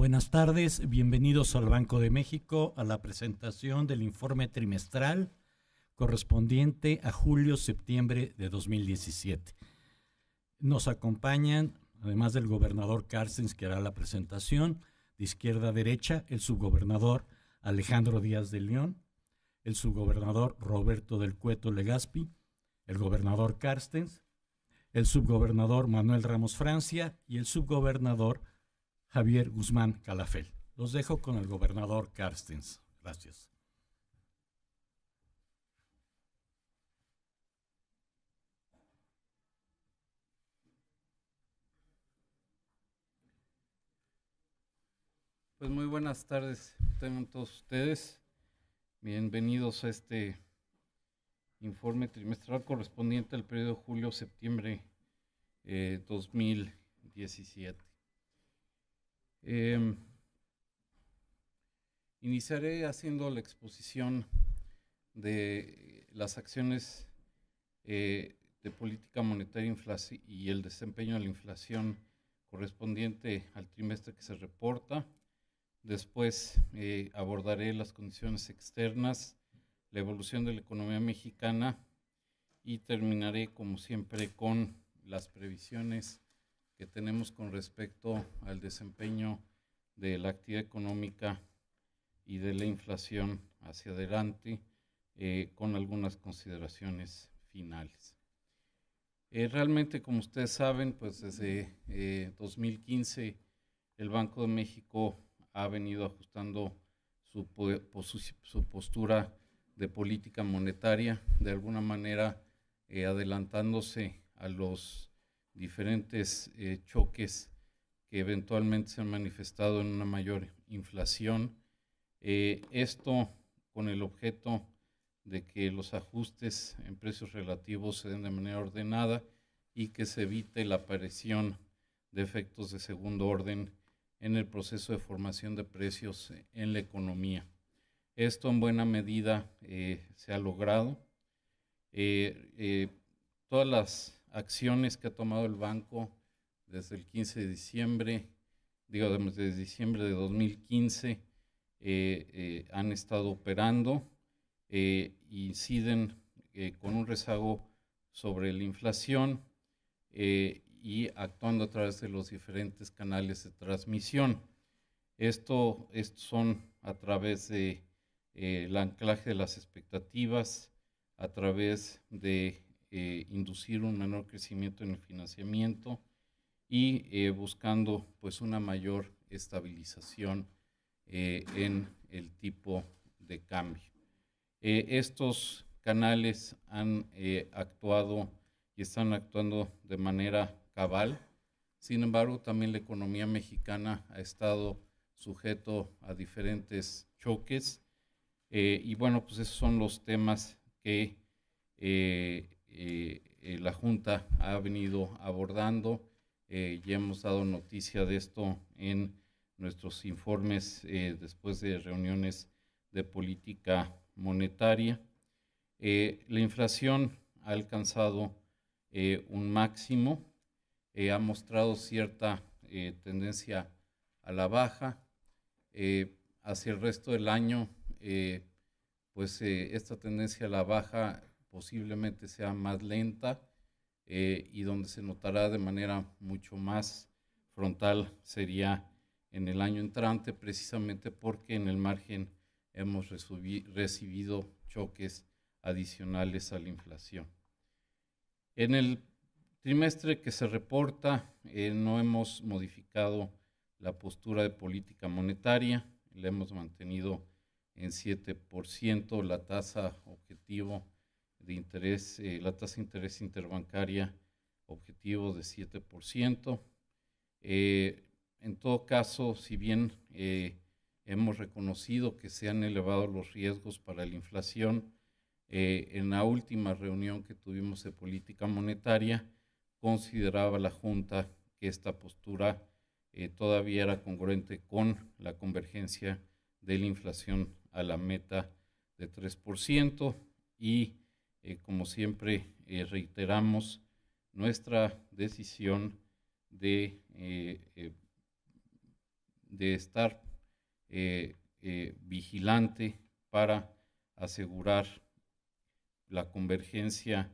Buenas tardes, bienvenidos al Banco de México a la presentación del informe trimestral correspondiente a julio-septiembre de 2017. Nos acompañan, además del gobernador Carstens, que hará la presentación, de izquierda a derecha, el subgobernador Alejandro Díaz de León, el subgobernador Roberto del Cueto Legaspi, el gobernador Carstens, el subgobernador Manuel Ramos Francia y el subgobernador Javier Guzmán Calafel. Los dejo con el gobernador Carstens. Gracias. Pues muy buenas tardes, tengan todos ustedes. Bienvenidos a este informe trimestral correspondiente al periodo julio-septiembre 2017. Iniciaré haciendo la exposición de las acciones de política monetaria y el desempeño de la inflación correspondiente al trimestre que se reporta. Después abordaré las condiciones externas, la evolución de la economía mexicana y terminaré, como siempre, con las previsiones que tenemos con respecto al desempeño de la actividad económica y de la inflación hacia adelante, con algunas consideraciones finales. Realmente, como ustedes saben, pues desde 2015 el Banco de México ha venido ajustando su postura de política monetaria, de alguna manera adelantándose a los diferentes choques que eventualmente se han manifestado en una mayor inflación. Esto con el objeto de que los ajustes en precios relativos se den de manera ordenada y que se evite la aparición de efectos de segundo orden en el proceso de formación de precios en la economía. Esto en buena medida se ha logrado. Todas las acciones que ha tomado el banco desde el 15 de diciembre, desde diciembre de 2015, han estado operando, inciden con un rezago sobre la inflación y actuando a través de los diferentes canales de transmisión. Estos son a través de el anclaje de las expectativas, a través de inducir un menor crecimiento en el financiamiento y buscando pues una mayor estabilización en el tipo de cambio. Estos canales han actuado y están actuando de manera cabal. Sin embargo, también la economía mexicana ha estado sujeto a diferentes choques y bueno, pues esos son los temas que la Junta ha venido abordando. Ya hemos dado noticia de esto en nuestros informes después de reuniones de política monetaria. La inflación ha alcanzado un máximo, ha mostrado cierta tendencia a la baja. Hacia el resto del año, esta tendencia a la baja posiblemente sea más lenta y donde se notará de manera mucho más frontal sería en el año entrante, precisamente porque en el margen hemos recibido choques adicionales a la inflación. En el trimestre que se reporta, no hemos modificado la postura de política monetaria, la hemos mantenido en 7%, la tasa objetivo de interés, la tasa de interés interbancaria objetivo de 7%. En todo caso, si bien hemos reconocido que se han elevado los riesgos para la inflación, en la última reunión que tuvimos de política monetaria, consideraba la Junta que esta postura todavía era congruente con la convergencia de la inflación a la meta de 3% y como siempre reiteramos nuestra decisión de de estar vigilante para asegurar la convergencia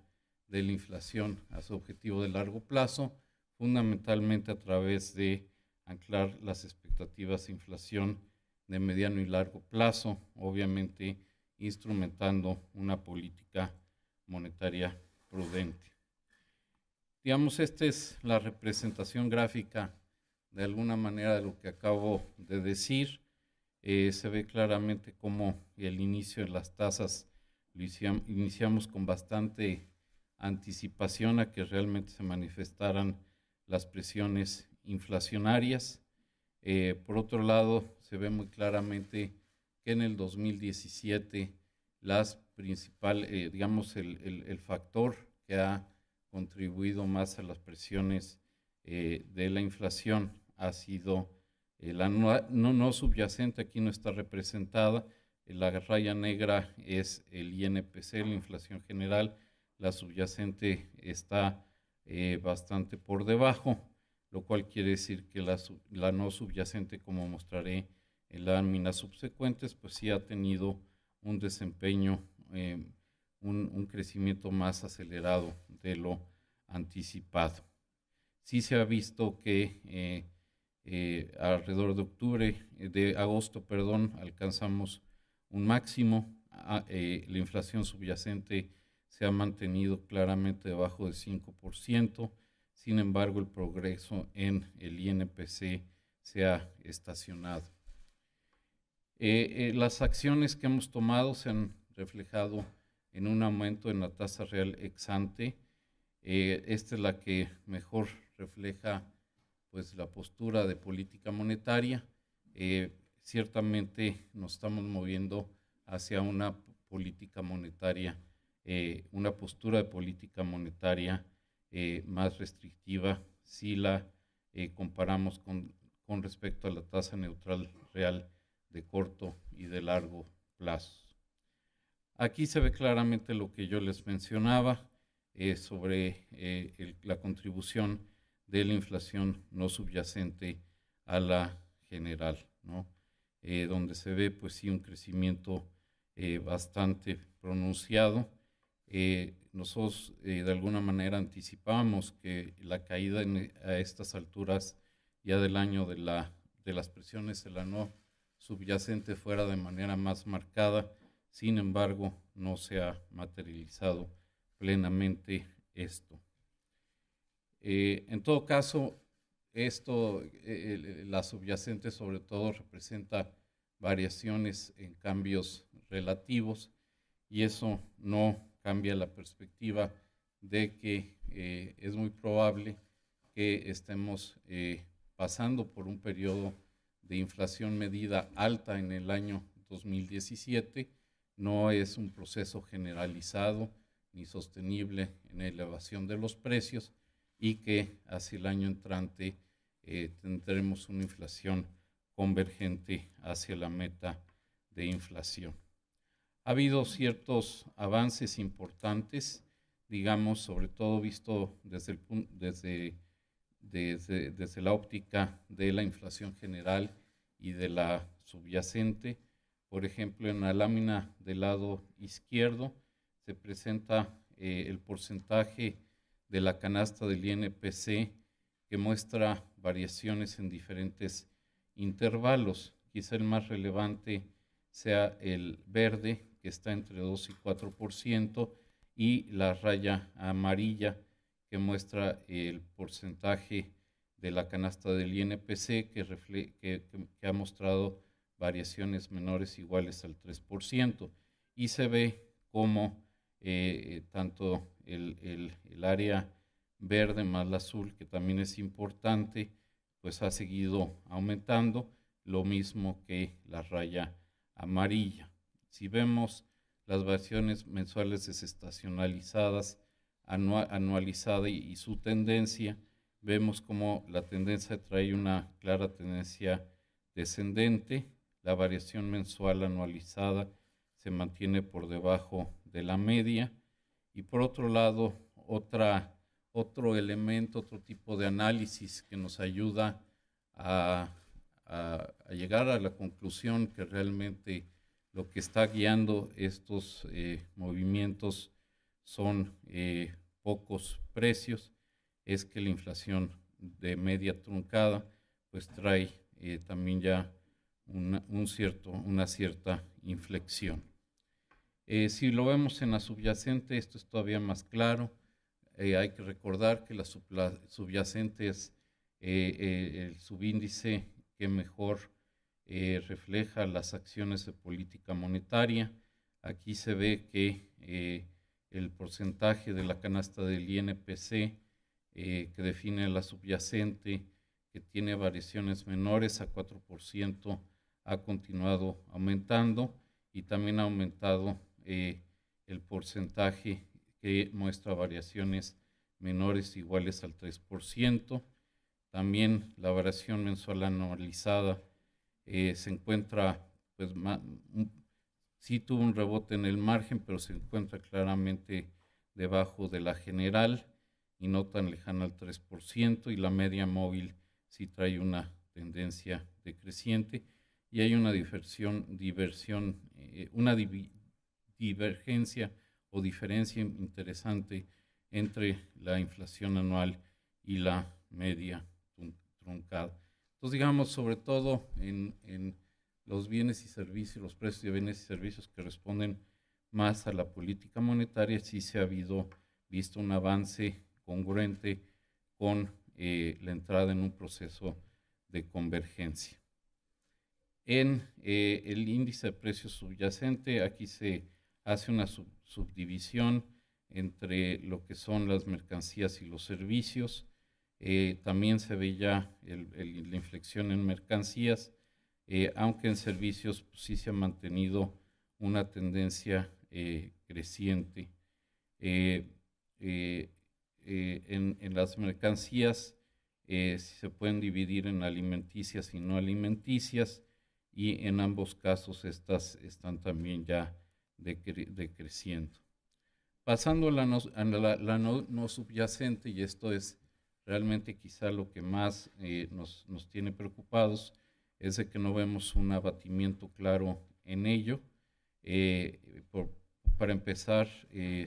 de la inflación a su objetivo de largo plazo, fundamentalmente a través de anclar las expectativas de inflación de mediano y largo plazo, obviamente instrumentando una política monetaria prudente. Digamos, esta es la representación gráfica de alguna manera de lo que acabo de decir. Se ve claramente cómo el inicio de las tasas lo iniciamos con bastante anticipación a que realmente se manifestaran las presiones inflacionarias. Por otro lado, se ve muy claramente que en el 2017 el factor que ha contribuido más a las presiones de la inflación ha sido la no subyacente. Aquí no está representada. La raya negra es el INPC, la inflación general. La subyacente está bastante por debajo, lo cual quiere decir que la no subyacente, como mostraré en láminas subsecuentes, pues sí ha tenido un desempeño, un crecimiento más acelerado de lo anticipado. Sí se ha visto que alrededor de agosto, alcanzamos un máximo. La inflación subyacente se ha mantenido claramente debajo del 5%, sin embargo el progreso en el INPC se ha estacionado. Las acciones que hemos tomado se han reflejado en un aumento en la tasa real ex ante. Esta es la que mejor refleja pues la postura de política monetaria. Ciertamente nos estamos moviendo hacia una política monetaria, una postura de política monetaria más restrictiva si la comparamos con respecto a la tasa neutral real de corto y de largo plazo. Aquí se ve claramente lo que yo les mencionaba sobre la contribución de la inflación no subyacente a la general, ¿no? Donde se ve pues sí un crecimiento bastante pronunciado. Nosotros de alguna manera anticipamos que la caída a estas alturas ya del año de las presiones de la no subyacente fuera de manera más marcada. Sin embargo, no se ha materializado plenamente esto. En todo caso, la subyacente sobre todo representa variaciones en cambios relativos y eso no cambia la perspectiva de que es muy probable que estemos pasando por un periodo de inflación medida alta en el año 2017. No es un proceso generalizado ni sostenible en la elevación de los precios y que hacia el año entrante tendremos una inflación convergente hacia la meta de inflación. Ha habido ciertos avances importantes, digamos, sobre todo visto desde la óptica de la inflación general y de la subyacente. Por ejemplo, en la lámina del lado izquierdo se presenta el porcentaje de la canasta del INPC que muestra variaciones en diferentes intervalos. Quizá el más relevante sea el verde, que está entre 2 y 4%, y la raya amarilla, que muestra el porcentaje de la canasta del INPC que ha mostrado variaciones menores iguales al 3%. Y se ve cómo tanto el área verde más la azul, que también es importante, pues ha seguido aumentando, lo mismo que la raya amarilla. Si vemos las variaciones mensuales desestacionalizadas, anualizada y su tendencia, vemos como la tendencia trae una clara tendencia descendente. La variación mensual anualizada se mantiene por debajo de la media. Y por otro lado, otro elemento, otro tipo de análisis que nos ayuda a a llegar a la conclusión que realmente lo que está guiando estos movimientos son pocos precios, es que la inflación de media truncada pues trae también ya una cierta inflexión. Si lo vemos en la subyacente, esto es todavía más claro. Hay que recordar que la subyacente es el subíndice que mejor refleja las acciones de política monetaria. Aquí se ve que el porcentaje de la canasta del INPC que define la subyacente, que tiene variaciones menores a 4%, ha continuado aumentando, y también ha aumentado el porcentaje que muestra variaciones menores iguales al 3%. También la variación mensual anualizada se encuentra, pues, sí tuvo un rebote en el margen, pero se encuentra claramente debajo de la general y no tan lejana al 3%, y la media móvil sí trae una tendencia decreciente, y hay una divergencia o diferencia interesante entre la inflación anual y la media truncada. Entonces, digamos, sobre todo en los bienes y servicios, los precios de bienes y servicios que responden más a la política monetaria, sí se ha visto un avance congruente con la entrada en un proceso de convergencia. En el índice de precios subyacente, aquí se hace una subdivisión entre lo que son las mercancías y los servicios. También se ve ya la inflexión en mercancías, aunque en servicios pues, sí se ha mantenido una tendencia creciente. En las mercancías se pueden dividir en alimenticias y no alimenticias, y en ambos casos estas están también ya decreciendo. Pasando a la no subyacente, y esto es realmente quizá lo que más nos tiene preocupados, es de que no vemos un abatimiento claro en ello. Para empezar,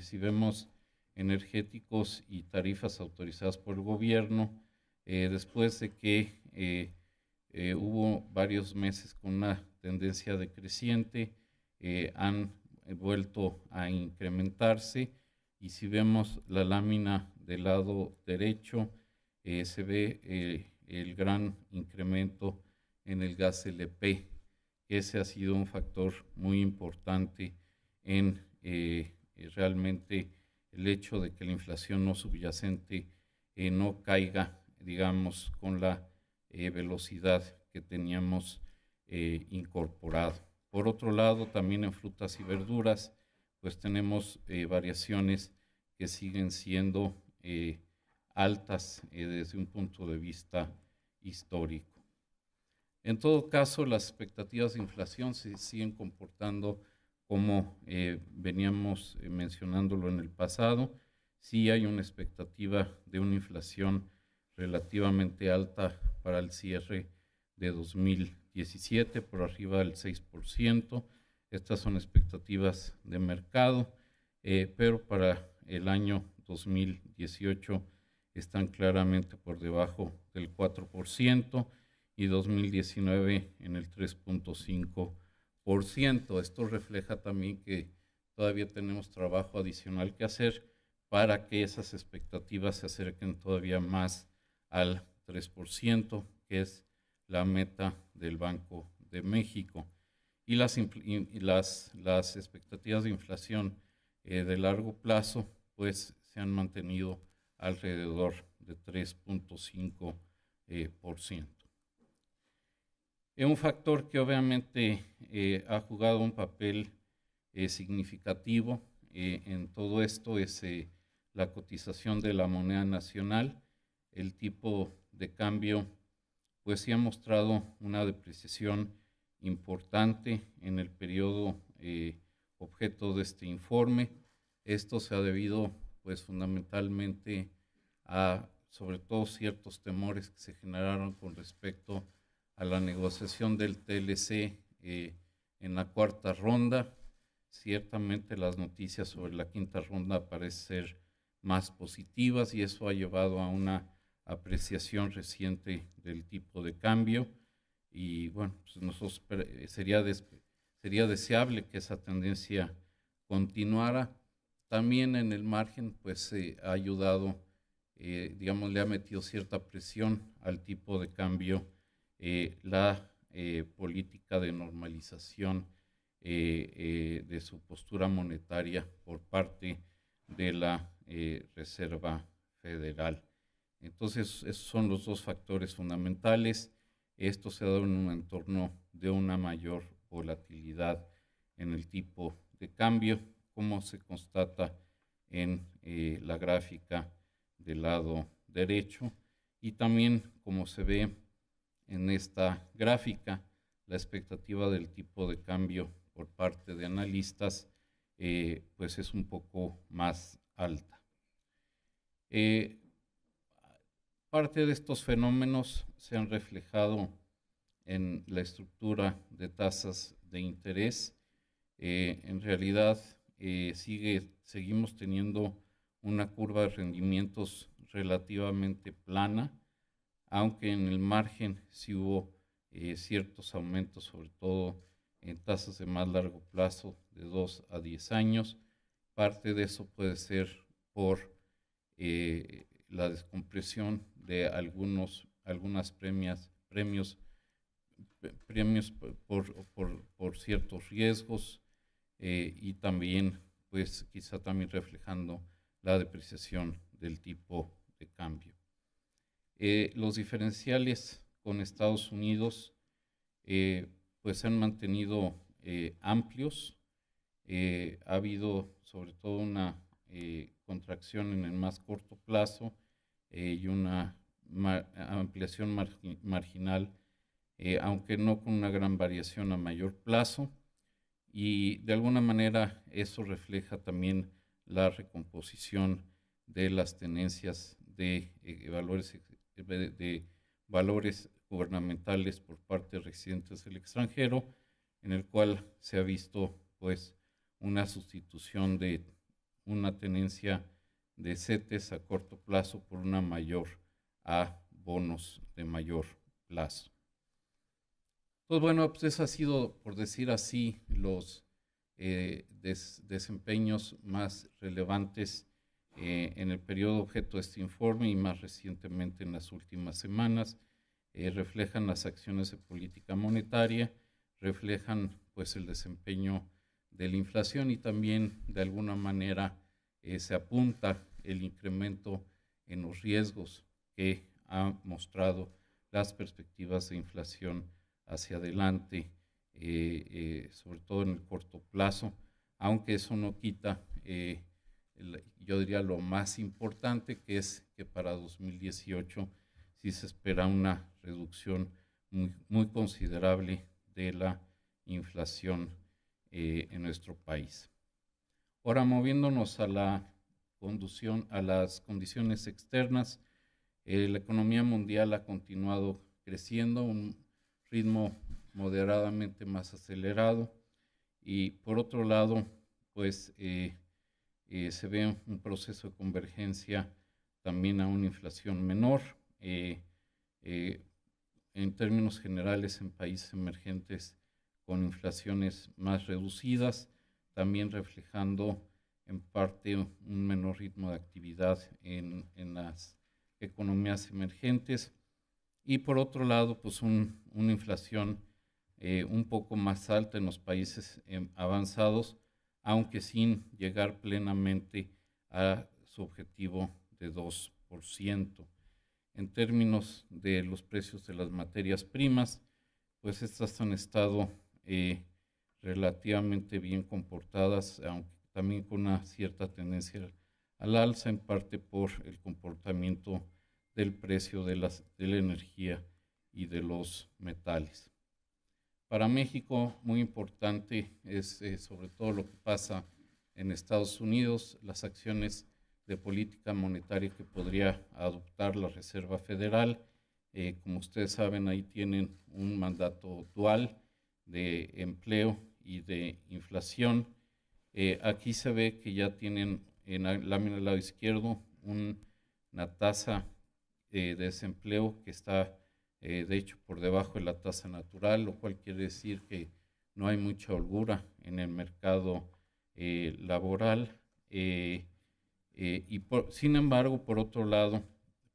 si vemos energéticos y tarifas autorizadas por el gobierno, después de que hubo varios meses con una tendencia decreciente, han vuelto a incrementarse, y si vemos la lámina del lado derecho, se ve el gran incremento en el gas LP. Ese ha sido un factor muy importante en realmente el hecho de que la inflación no subyacente no caiga, digamos, con la velocidad que teníamos incorporado. Por otro lado, también en frutas y verduras, pues tenemos variaciones que siguen siendo altas desde un punto de vista histórico. En todo caso, las expectativas de inflación se siguen comportando como veníamos mencionándolo en el pasado. Sí hay una expectativa de una inflación relativamente alta para el cierre de 2017, por arriba del 6%. Estas son expectativas de mercado, pero para el año 2018 están claramente por debajo del 4%, y 2019 en el 3.5%. Esto refleja también que todavía tenemos trabajo adicional que hacer para que esas expectativas se acerquen todavía más al 3%, que es la meta del Banco de México. Y las expectativas de inflación de largo plazo pues se han mantenido alrededor de 3.5%. Un factor que obviamente ha jugado un papel significativo en todo esto es la cotización de la moneda nacional. El tipo de cambio pues sí ha mostrado una depreciación importante en el periodo objeto de este informe. Esto se ha debido pues fundamentalmente a sobre todo ciertos temores que se generaron con respecto a la negociación del TLC en la cuarta ronda. Ciertamente las noticias sobre la quinta ronda parecen ser más positivas y eso ha llevado a una apreciación reciente del tipo de cambio y bueno, pues sería deseable que esa tendencia continuara. También en el margen pues ha ayudado, digamos, le ha metido cierta presión al tipo de cambio la política de normalización de su postura monetaria por parte de la Reserva Federal. Entonces, esos son los dos factores fundamentales. Esto se ha dado en un entorno de una mayor volatilidad en el tipo de cambio, como se constata en la gráfica del lado derecho y también como se ve en esta gráfica, la expectativa del tipo de cambio por parte de analistas pues es un poco más alta. Parte de estos fenómenos se han reflejado en la estructura de tasas de interés. En realidad seguimos teniendo una curva de rendimientos relativamente plana, aunque en el margen sí hubo ciertos aumentos, sobre todo en tasas de más largo plazo, de 2 a 10 años. Parte de eso puede ser por la descompresión de algunos premios por ciertos riesgos y también, pues quizá también reflejando la depreciación del tipo de cambio. Los diferenciales con Estados Unidos pues se han mantenido amplios. Ha habido sobre todo una contracción en el más corto plazo y una ampliación marginal, aunque no con una gran variación a mayor plazo. Y de alguna manera eso refleja también la recomposición de las tenencias de valores gubernamentales por parte de residentes del extranjero, en el cual se ha visto pues una sustitución de una tenencia de CETES a corto plazo por una mayor a bonos de mayor plazo. Pues bueno, pues eso ha sido, por decir así, los desempeños más relevantes en el periodo objeto de este informe y más recientemente en las últimas semanas. Reflejan las acciones de política monetaria, reflejan pues el desempeño de la inflación y también de alguna manera se apunta el incremento en los riesgos que ha mostrado las perspectivas de inflación hacia adelante, sobre todo en el corto plazo, aunque eso no quita, yo diría lo más importante, que es que para 2018 sí se espera una reducción muy considerable de la inflación en nuestro país. Ahora, moviéndonos a las condiciones externas, la economía mundial ha continuado creciendo a un ritmo moderadamente más acelerado y por otro lado, pues se ve un proceso de convergencia también a una inflación menor. En términos generales, en países emergentes con inflaciones más reducidas, también reflejando en parte un menor ritmo de actividad en las economías emergentes. Y por otro lado, pues una inflación un poco más alta en los países avanzados, aunque sin llegar plenamente a su objetivo de 2%. En términos de los precios de las materias primas, pues estas han estado relativamente bien comportadas, aunque también con una cierta tendencia al alza, en parte por el comportamiento del precio de la energía y de los metales. Para México, muy importante es sobre todo lo que pasa en Estados Unidos, las acciones de política monetaria que podría adoptar la Reserva Federal Como ustedes saben, ahí tienen un mandato dual de empleo y de inflación. Aquí se ve que ya tienen en la lámina del lado izquierdo una tasa de desempleo que está, de hecho, por debajo de la tasa natural, lo cual quiere decir que no hay mucha holgura en el mercado laboral. Sin embargo, por otro lado,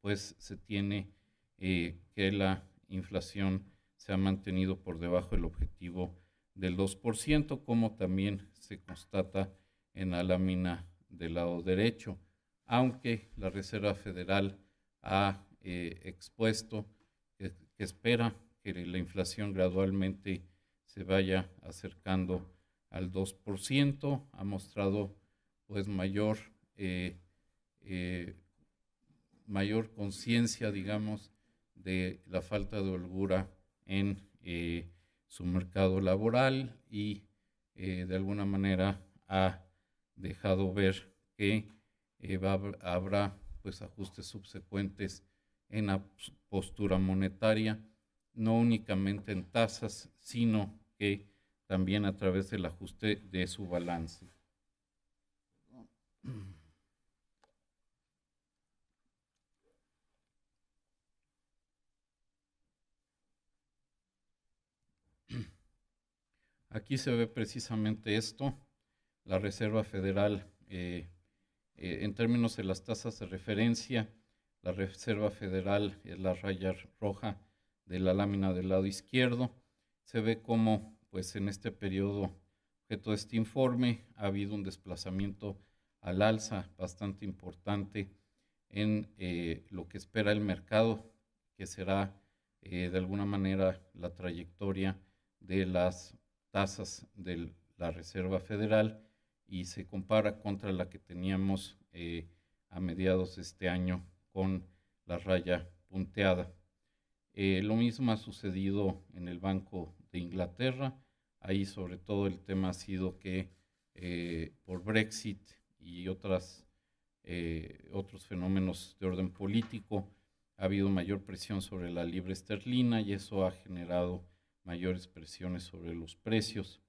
pues se tiene que la inflación se ha mantenido por debajo del objetivo del 2%, como también se constata en la lámina del lado derecho, aunque la Reserva Federal ha expuesto que espera que la inflación gradualmente se vaya acercando al 2%, ha mostrado pues eh, eh, mayor conciencia, digamos, de la falta de holgura en su mercado laboral y de alguna manera ha dejado ver que habrá pues ajustes subsecuentes en la postura monetaria, no únicamente en tasas, sino que también a través del ajuste de su balance. Aquí se ve precisamente esto. La Reserva Federal, en términos de las tasas de referencia, la Reserva Federal es la raya roja de la lámina del lado izquierdo. Se ve cómo, pues en este periodo objeto de este informe, ha habido un desplazamiento al alza bastante importante en lo que espera el mercado, que será de alguna manera la trayectoria de las tasas de la Reserva Federal y se compara contra la que teníamos a mediados de este año con la raya punteada. Lo mismo ha sucedido en el Banco de Inglaterra. Ahí sobre todo el tema ha sido que por Brexit y otros fenómenos de orden político ha habido mayor presión sobre la libra esterlina y eso ha generado mayores presiones sobre los precios.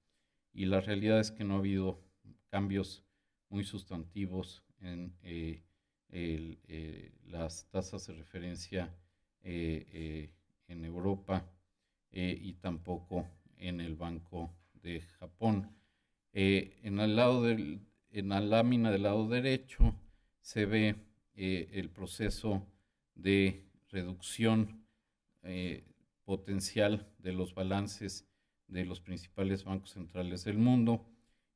Y la realidad es que no ha habido cambios muy sustantivos en las tasas de referencia en Europa y tampoco en el Banco de Japón. En la lámina del lado derecho se ve el proceso de reducción potencial de los balances de los principales bancos centrales del mundo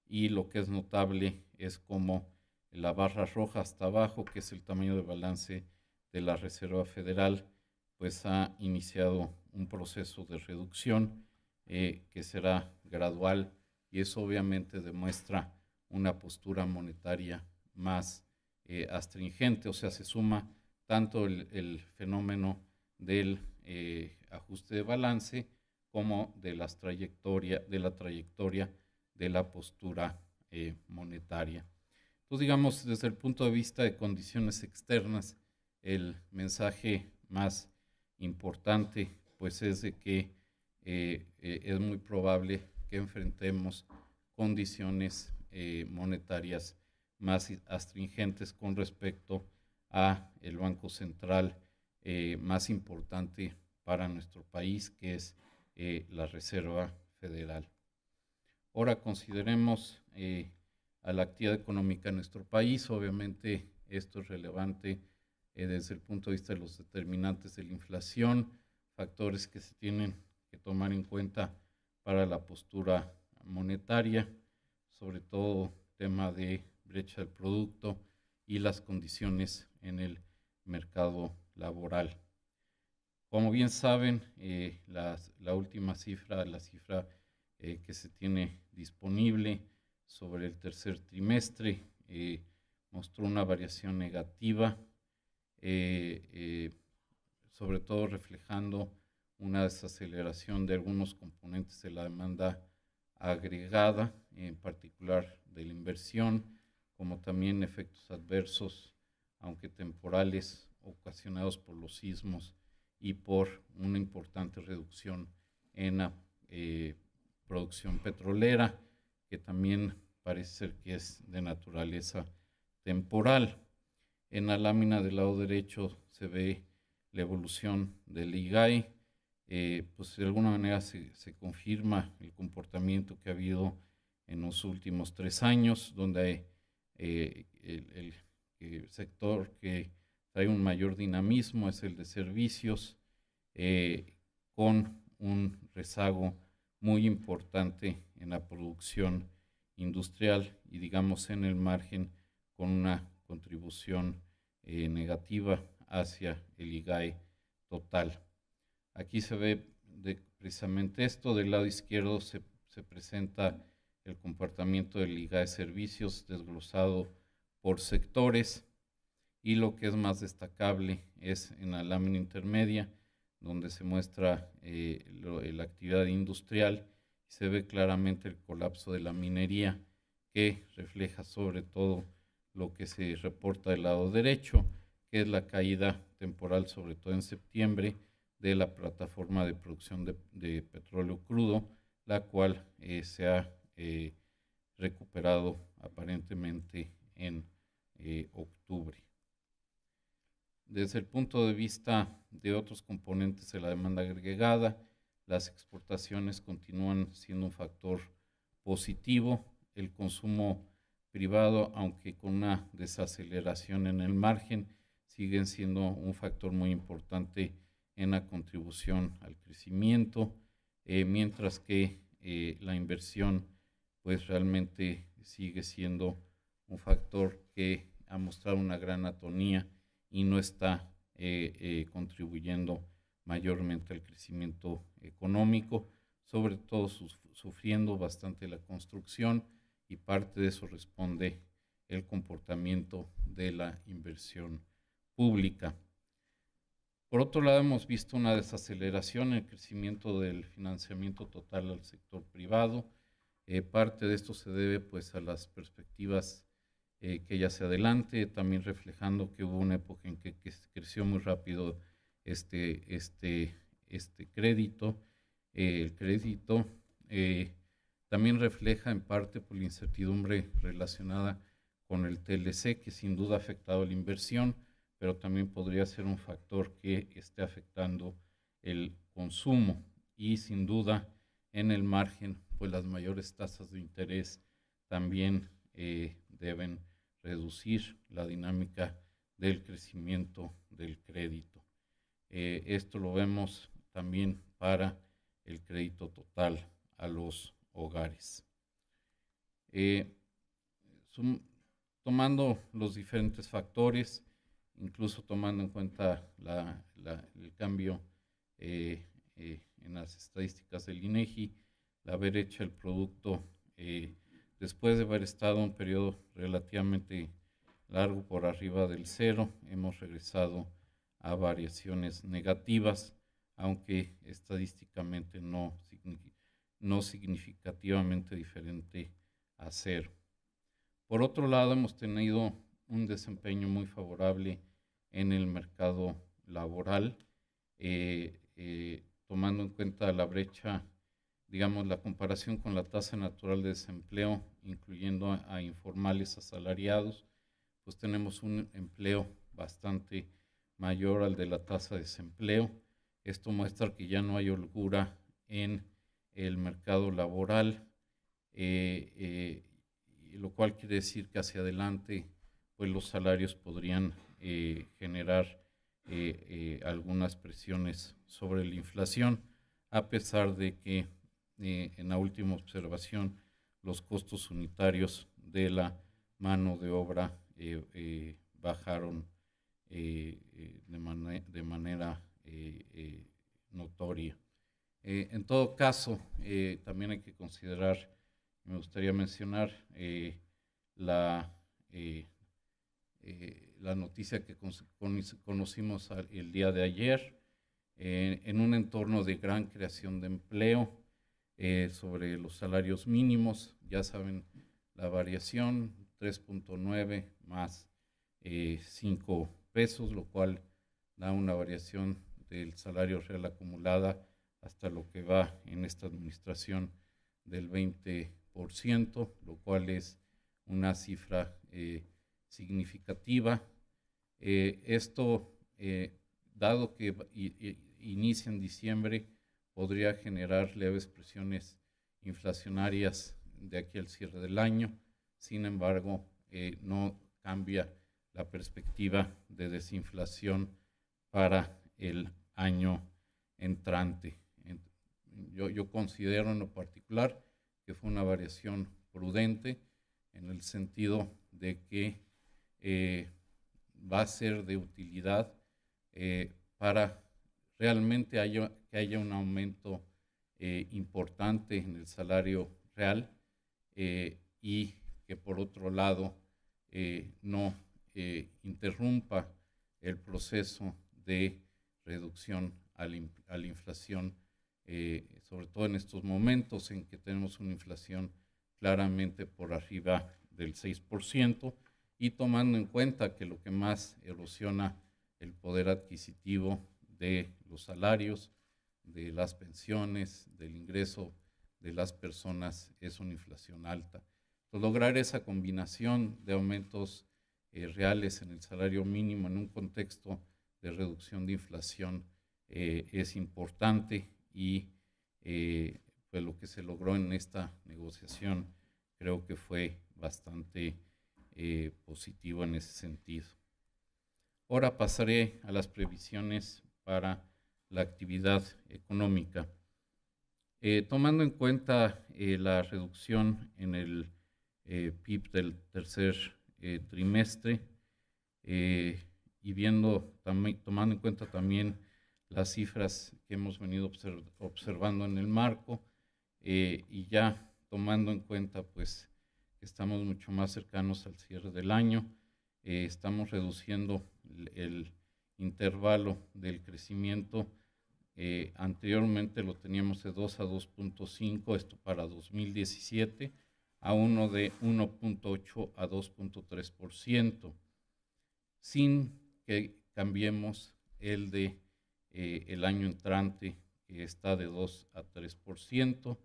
y lo que es notable es como la barra roja hasta abajo, que es el tamaño de balance de la Reserva Federal, pues ha iniciado un proceso de reducción que será gradual y eso obviamente demuestra una postura monetaria más astringente, o sea, se suma tanto el fenómeno del ajuste de balance como de la trayectoria de la postura monetaria. Entonces, digamos, desde el punto de vista de condiciones externas, el mensaje más importante pues es de que es muy probable que enfrentemos condiciones monetarias más astringentes con respecto a el Banco Central más importante para nuestro país, que es la Reserva Federal. Ahora consideremos a la actividad económica en nuestro país. Obviamente esto es relevante desde el punto de vista de los determinantes de la inflación, factores que se tienen que tomar en cuenta para la postura monetaria, sobre todo tema de brecha del producto y las condiciones en el mercado laboral. Como bien saben, la última cifra, la cifra que se tiene disponible sobre el tercer trimestre, mostró una variación negativa, sobre todo reflejando una desaceleración de algunos componentes de la demanda agregada, en particular de la inversión, como también efectos adversos, aunque temporales, ocasionados por los sismos y por una importante reducción en la producción petrolera, que también parece ser que es de naturaleza temporal. En la lámina del lado derecho se ve la evolución del IGAE. Pues de alguna manera se confirma el comportamiento que ha habido en los últimos 3 años, donde el sector que trae un mayor dinamismo es el de servicios, con un rezago muy importante en la producción industrial y, digamos, en el margen, con una contribución negativa hacia el IGAE total. Aquí se ve precisamente esto. Del lado izquierdo se presenta el comportamiento del IGAE servicios desglosado por sectores, y lo que es más destacable es en la lámina intermedia, donde se muestra la actividad industrial. Se ve claramente el colapso de la minería, que refleja sobre todo lo que se reporta del lado derecho, que es la caída temporal, sobre todo en septiembre, de la plataforma de producción de petróleo crudo, la cual se ha recuperado aparentemente en octubre. Desde el punto de vista de otros componentes de la demanda agregada, las exportaciones continúan siendo un factor positivo. El consumo privado, aunque con una desaceleración en el margen, siguen siendo un factor muy importante en la contribución al crecimiento, mientras que la inversión pues realmente sigue siendo un factor que ha mostrado una gran atonía y no está contribuyendo mayormente al crecimiento económico, sobre todo sufriendo bastante la construcción, y parte de eso responde el comportamiento de la inversión pública. Por otro lado, hemos visto una desaceleración en el crecimiento del financiamiento total al sector privado. Parte de esto se debe pues a las perspectivas que ya hacia adelante, también reflejando que hubo una época en que creció muy rápido este crédito. El crédito también refleja en parte por la incertidumbre relacionada con el TLC, que sin duda ha afectado la inversión, pero también podría ser un factor que esté afectando el consumo, y sin duda en el margen, pues las mayores tasas de interés también deben reducir la dinámica del crecimiento del crédito. Esto lo vemos también para el crédito total a los hogares. Tomando los diferentes factores, incluso tomando en cuenta el cambio en las estadísticas del INEGI, el haber hecho el producto después de haber estado un periodo relativamente largo por arriba del cero, hemos regresado a variaciones negativas, aunque estadísticamente no significativamente diferente a cero. Por otro lado, hemos tenido un desempeño muy favorable en el mercado laboral, tomando en cuenta la brecha, digamos, la comparación con la tasa natural de desempleo, incluyendo a informales asalariados, pues tenemos un empleo bastante mayor al de la tasa de desempleo. Esto muestra que ya no hay holgura en el mercado laboral, lo cual quiere decir que hacia adelante pues los salarios podrían generar algunas presiones sobre la inflación, a pesar de que en la última observación los costos unitarios de la mano de obra bajaron de manera notoria. En todo caso, también hay que considerar, me gustaría mencionar la noticia que conocimos el día de ayer, en un entorno de gran creación de empleo, sobre los salarios mínimos. Ya saben, la variación 3.9 más 5 pesos, lo cual da una variación del salario real acumulada hasta lo que va en esta administración del 20%, lo cual es una cifra significativa. Esto, dado que inicia en diciembre, podría generar leves presiones inflacionarias de aquí al cierre del año. Sin embargo, no cambia la perspectiva de desinflación para el año entrante. Yo considero en lo particular que fue una variación prudente en el sentido de que va a ser de utilidad para realmente que haya un aumento importante en el salario real y que por otro lado no interrumpa el proceso de reducción a la inflación, sobre todo en estos momentos en que tenemos una inflación claramente por arriba del 6%, y tomando en cuenta que lo que más erosiona el poder adquisitivo de los salarios, de las pensiones, del ingreso de las personas es una inflación alta. Entonces, lograr esa combinación de aumentos reales en el salario mínimo en un contexto de reducción de inflación es importante, y pues lo que se logró en esta negociación creo que fue bastante positivo en ese sentido. Ahora pasaré a las previsiones para la actividad económica. Tomando en cuenta la reducción en el PIB del tercer trimestre y tomando en cuenta también las cifras que hemos venido observando en el marco, y ya tomando en cuenta pues que estamos mucho más cercanos al cierre del año, estamos reduciendo el intervalo del crecimiento. Anteriormente lo teníamos de 2 a 2.5, esto para 2017, a uno de 1.8 a 2.3%, sin que cambiemos el de el año entrante, que está de 2 a 3%.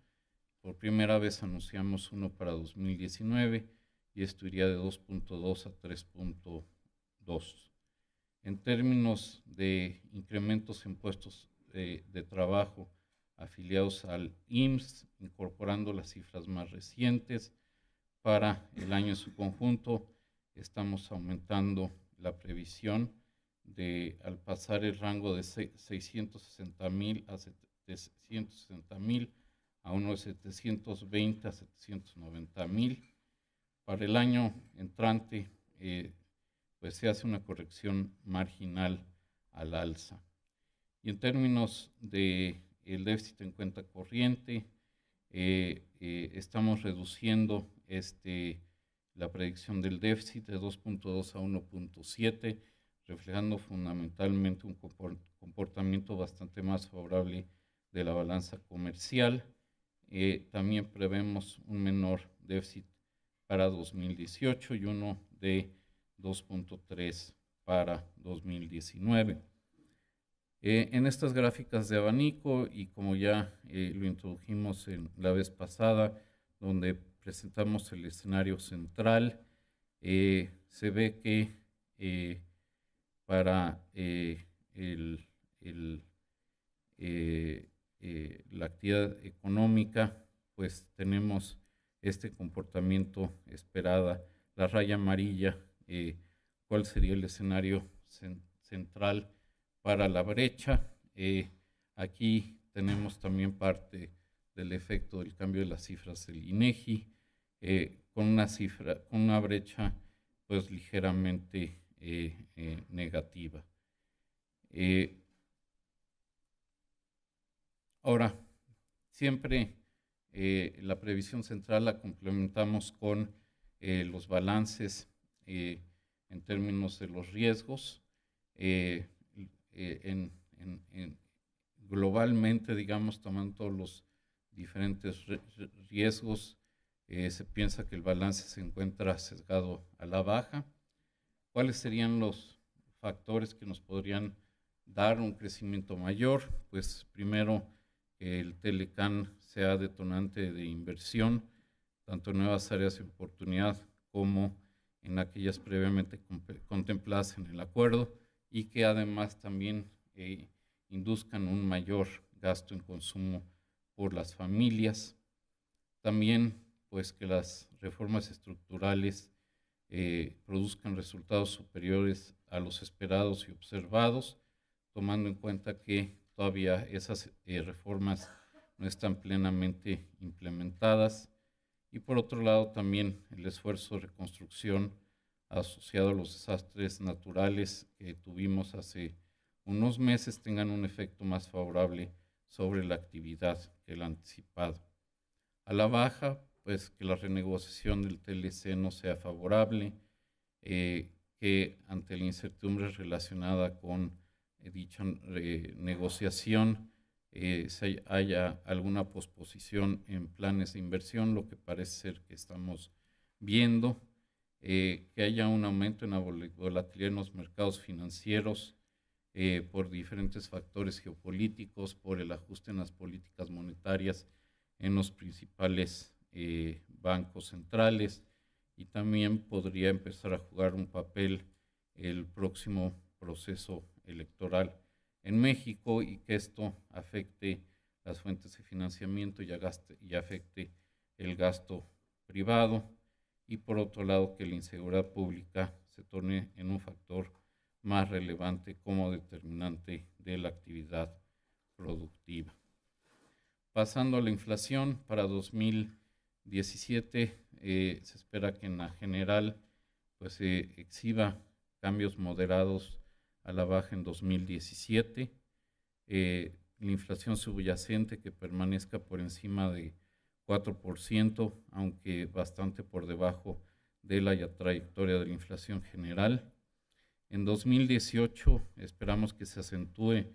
Por primera vez anunciamos uno para 2019 y esto iría de 2.2 a 3.2. En términos de incrementos en puestos de trabajo afiliados al IMSS, incorporando las cifras más recientes, para el año en su conjunto estamos aumentando la previsión al pasar el rango de 660,000 a 760,000 a uno de 720 a 790,000. Para el año entrante, pues se hace una corrección marginal al alza. Y en términos del déficit en cuenta corriente, estamos reduciendo la predicción del déficit de 2.2 a 1.7, reflejando fundamentalmente un comportamiento bastante más favorable de la balanza comercial. También prevemos un menor déficit para 2018 y uno de 2.3 para 2019. En estas gráficas de abanico, y como ya lo introdujimos la vez pasada, donde presentamos el escenario central, se ve que para la actividad económica, pues tenemos este comportamiento esperada. La raya amarilla, ¿cuál sería el escenario central para la brecha? Aquí tenemos también parte del efecto del cambio de las cifras del INEGI, con una brecha pues ligeramente negativa. Ahora, siempre la previsión central la complementamos con los balances en términos de los riesgos. Globalmente, digamos, tomando todos los diferentes riesgos, se piensa que el balance se encuentra sesgado a la baja. ¿Cuáles serían los factores que nos podrían dar un crecimiento mayor, pues primero que el Telecán sea detonante de inversión, tanto en nuevas áreas de oportunidad como en aquellas previamente contempladas en el acuerdo, y que además también induzcan un mayor gasto en consumo por las familias. También, pues, que las reformas estructurales produzcan resultados superiores a los esperados y observados, tomando en cuenta que todavía esas reformas no están plenamente implementadas. Y por otro lado, también el esfuerzo de reconstrucción asociado a los desastres naturales que tuvimos hace unos meses tengan un efecto más favorable sobre la actividad que el anticipado. A la baja, pues que la renegociación del TLC no sea favorable, que ante la incertidumbre relacionada con dicha negociación haya alguna posposición en planes de inversión, lo que parece ser que estamos viendo, que haya un aumento en la volatilidad en los mercados financieros por diferentes factores geopolíticos, por el ajuste en las políticas monetarias en los principales bancos centrales, y también podría empezar a jugar un papel el próximo proceso electoral en México, y que esto afecte las fuentes de financiamiento y afecte el gasto privado, y por otro lado que la inseguridad pública se torne en un factor más relevante como determinante de la actividad productiva. Pasando a la inflación, para 2017 se espera que en la general pues se exhiba cambios moderados a la baja en 2017. La inflación subyacente que permanezca por encima de 4%, aunque bastante por debajo de la trayectoria de la inflación general. En 2018 esperamos que se acentúe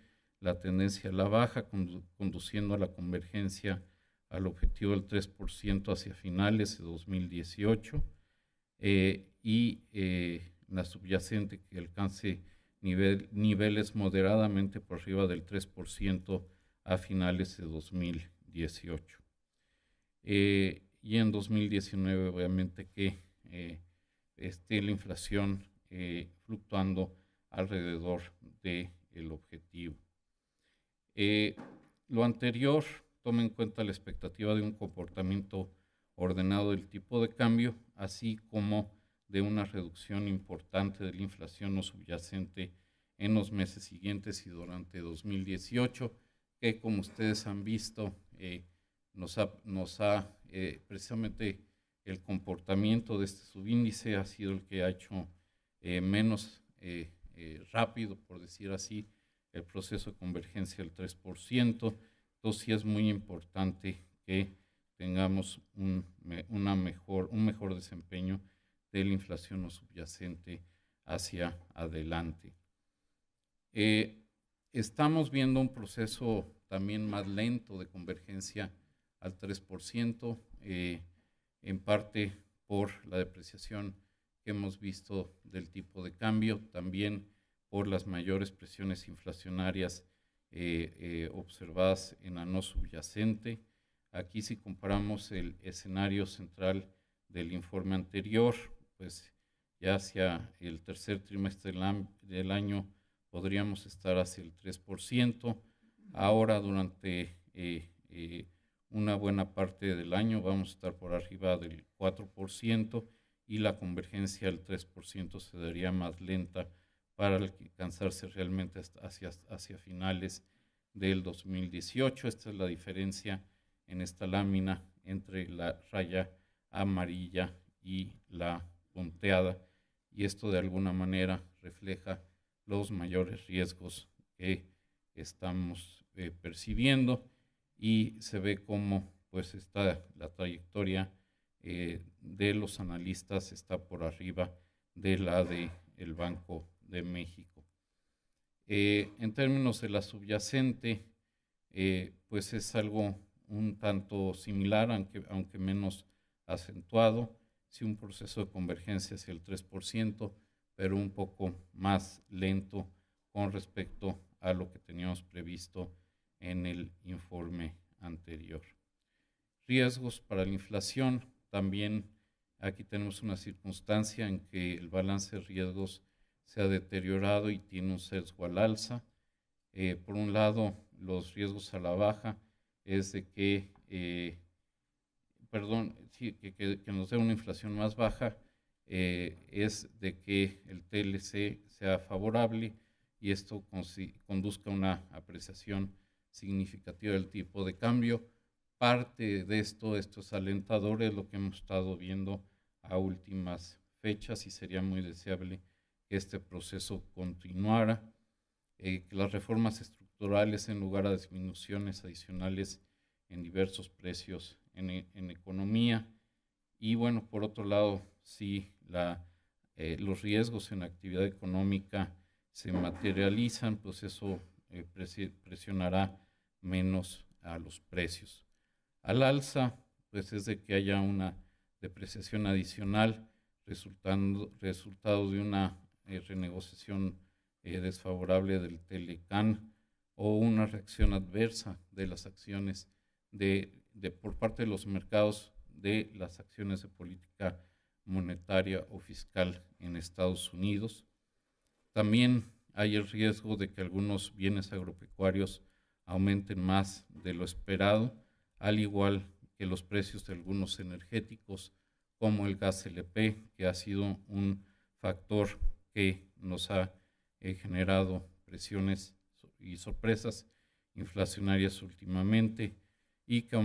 la tendencia a la baja, conduciendo a la convergencia al objetivo del 3% hacia finales de 2018, y la subyacente que alcance niveles moderadamente por arriba del 3% a finales de 2018. Y en 2019 obviamente que esté la inflación fluctuando alrededor del objetivo. Lo anterior toma en cuenta la expectativa de un comportamiento ordenado del tipo de cambio, así como de una reducción importante de la inflación no subyacente en los meses siguientes y durante 2018, que como ustedes han visto, precisamente el comportamiento de este subíndice ha sido el que ha hecho menos rápido, por decir así, el proceso de convergencia del 3%. Entonces sí es muy importante que tengamos un mejor desempeño de la inflación no subyacente hacia adelante. Estamos viendo un proceso también más lento de convergencia al 3%, en parte por la depreciación que hemos visto del tipo de cambio, también por las mayores presiones inflacionarias observadas en la no subyacente. Aquí, si comparamos el escenario central del informe anterior, pues ya hacia el tercer trimestre del año podríamos estar hacia el 3%. Ahora, durante una buena parte del año vamos a estar por arriba del 4%, y la convergencia del 3% se daría más lenta para alcanzarse realmente hacia finales del 2018. Esta es la diferencia en esta lámina entre la raya amarilla y la punteada, y esto de alguna manera refleja los mayores riesgos que estamos percibiendo, y se ve cómo pues la trayectoria de los analistas está por arriba de la del Banco de México. En términos de la subyacente, pues es algo un tanto similar, aunque menos acentuado, sí, un proceso de convergencia hacia el 3%, pero un poco más lento con respecto a lo que teníamos previsto en el informe anterior. Riesgos para la inflación. También aquí tenemos una circunstancia en que el balance de riesgos se ha deteriorado y tiene un sesgo al alza. Por un lado, los riesgos a la baja es de que, que nos dé una inflación más baja, es de que el TLC sea favorable y esto conduzca a una apreciación significativa del tipo de cambio. Parte de esto es alentador, es lo que hemos estado viendo a últimas fechas y sería muy deseable que este proceso continuara, que las reformas estructurales en lugar a disminuciones adicionales en diversos precios en economía. Y bueno, por otro lado, si los riesgos en la actividad económica se materializan, pues eso presionará menos a los precios. Al alza, pues es de que haya una depreciación adicional resultado de una renegociación desfavorable del Telecan o una reacción adversa de las acciones por parte de los mercados de las acciones de política monetaria o fiscal en Estados Unidos. También hay el riesgo de que algunos bienes agropecuarios aumenten más de lo esperado, al igual que los precios de algunos energéticos, como el gas LP, que ha sido un factor que nos ha generado presiones y sorpresas inflacionarias últimamente, y que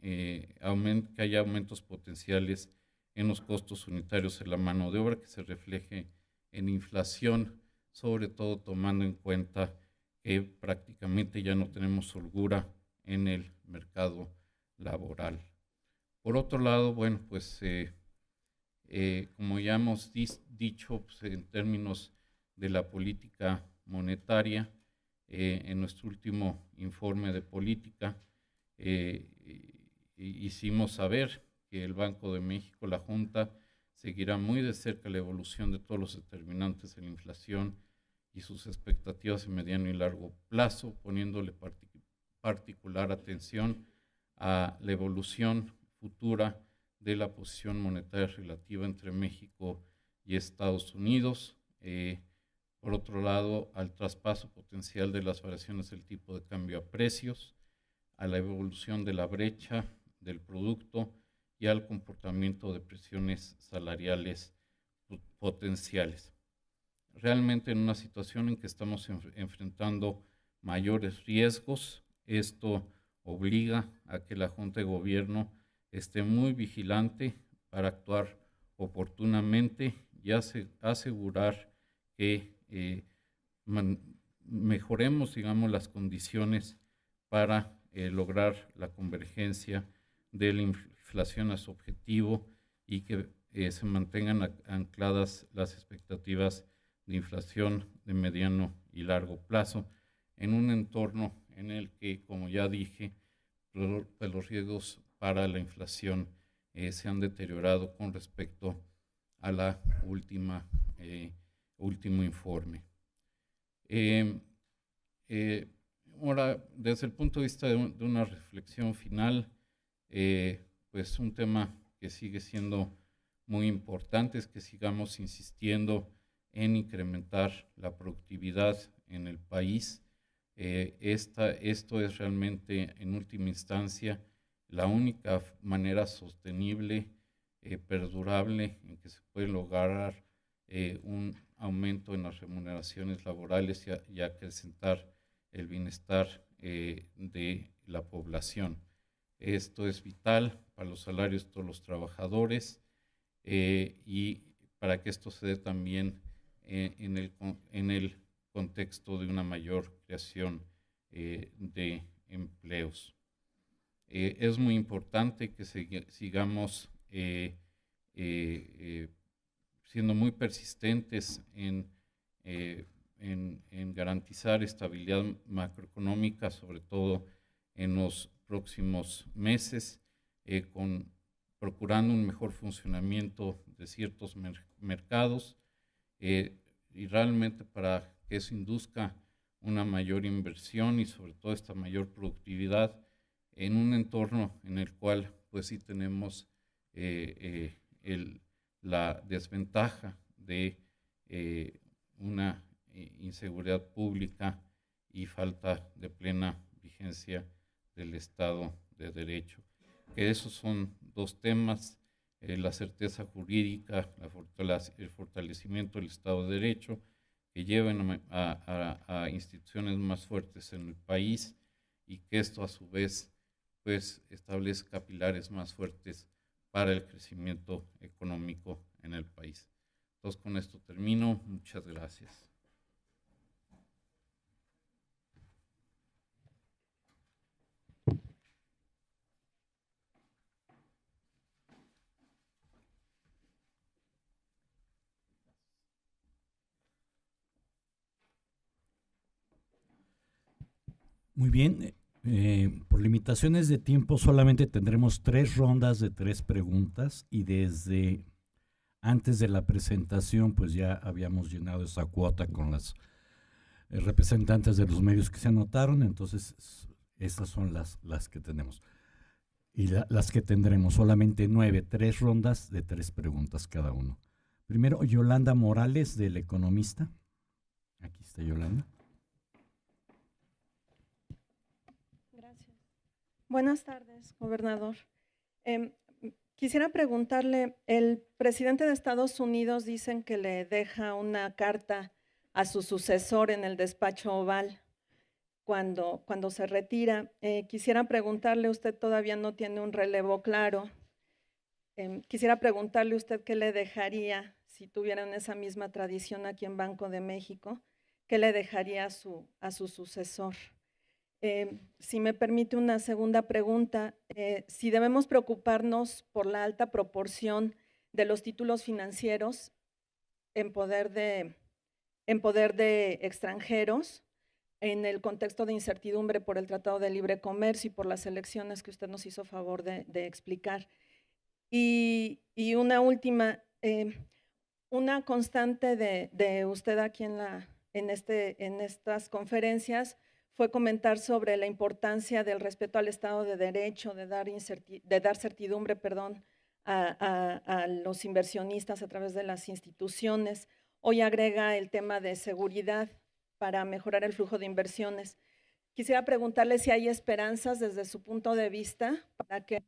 que haya aumentos potenciales en los costos unitarios de la mano de obra, que se refleje en inflación, sobre todo tomando en cuenta que prácticamente ya no tenemos holgura en el mercado laboral. Por otro lado, bueno, pues como ya hemos dicho, pues, en términos de la política monetaria, en nuestro último informe de política, hicimos saber que el Banco de México, la Junta, seguirá muy de cerca la evolución de todos los determinantes de la inflación y sus expectativas en mediano y largo plazo, poniéndole particular atención a la evolución futura de la posición monetaria relativa entre México y Estados Unidos. Por otro lado, al traspaso potencial de las variaciones del tipo de cambio a precios, a la evolución de la brecha del producto y al comportamiento de presiones salariales potenciales. Realmente en una situación en que estamos enfrentando mayores riesgos, esto obliga a que la Junta de Gobierno esté muy vigilante para actuar oportunamente y asegurar que mejoremos, digamos, las condiciones para lograr la convergencia de la inflación a su objetivo y que se mantengan ancladas las expectativas de inflación de mediano y largo plazo en un entorno en el que, como ya dije, los riesgos para la inflación se han deteriorado con respecto a la último informe. Ahora, desde el punto de vista de una reflexión final, pues un tema que sigue siendo muy importante es que sigamos insistiendo en incrementar la productividad en el país. Esto es realmente, en última instancia, la única manera sostenible, perdurable, en que se puede lograr un aumento en las remuneraciones laborales y acrecentar el bienestar de la población. Esto es vital para los salarios de todos los trabajadores y para que esto se dé también en el contexto de una mayor creación de empleos. Es muy importante que sigamos siendo muy persistentes en garantizar estabilidad macroeconómica, sobre todo en los próximos meses, procurando un mejor funcionamiento de ciertos mercados y realmente para que eso induzca una mayor inversión y sobre todo esta mayor productividad en un entorno en el cual pues sí tenemos la desventaja de una inseguridad pública y falta de plena vigencia del Estado de Derecho. Que esos son dos temas, la certeza jurídica, el fortalecimiento del Estado de Derecho, que lleven a instituciones más fuertes en el país y que esto a su vez pues establezca pilares más fuertes para el crecimiento económico en el país. Entonces con esto termino. Muchas gracias. Muy bien. Por limitaciones de tiempo solamente tendremos 3 rondas de 3 preguntas y desde antes de la presentación pues ya habíamos llenado esa cuota con las representantes de los medios que se anotaron, entonces estas son las que tenemos. Y las que tendremos, solamente 9, 3 rondas de 3 preguntas cada uno. Primero, Yolanda Morales, del Economista. Aquí está Yolanda. Gracias. Buenas tardes, gobernador. Quisiera preguntarle, el presidente de Estados Unidos dicen que le deja una carta a su sucesor en el despacho Oval cuando se retira. Quisiera preguntarle, usted todavía no tiene un relevo claro. Quisiera preguntarle usted qué le dejaría, si tuvieran esa misma tradición aquí en Banco de México, qué le dejaría a su sucesor. Si me permite una segunda pregunta, si debemos preocuparnos por la alta proporción de los títulos financieros en poder de extranjeros en el contexto de incertidumbre por el Tratado de Libre Comercio y por las elecciones que usted nos hizo favor de explicar. Y una última, una constante de usted aquí en estas conferencias fue comentar sobre la importancia del respeto al Estado de Derecho, de dar certidumbre, a los inversionistas a través de las instituciones. Hoy agrega el tema de seguridad para mejorar el flujo de inversiones. Quisiera preguntarle si hay esperanzas desde su punto de vista para que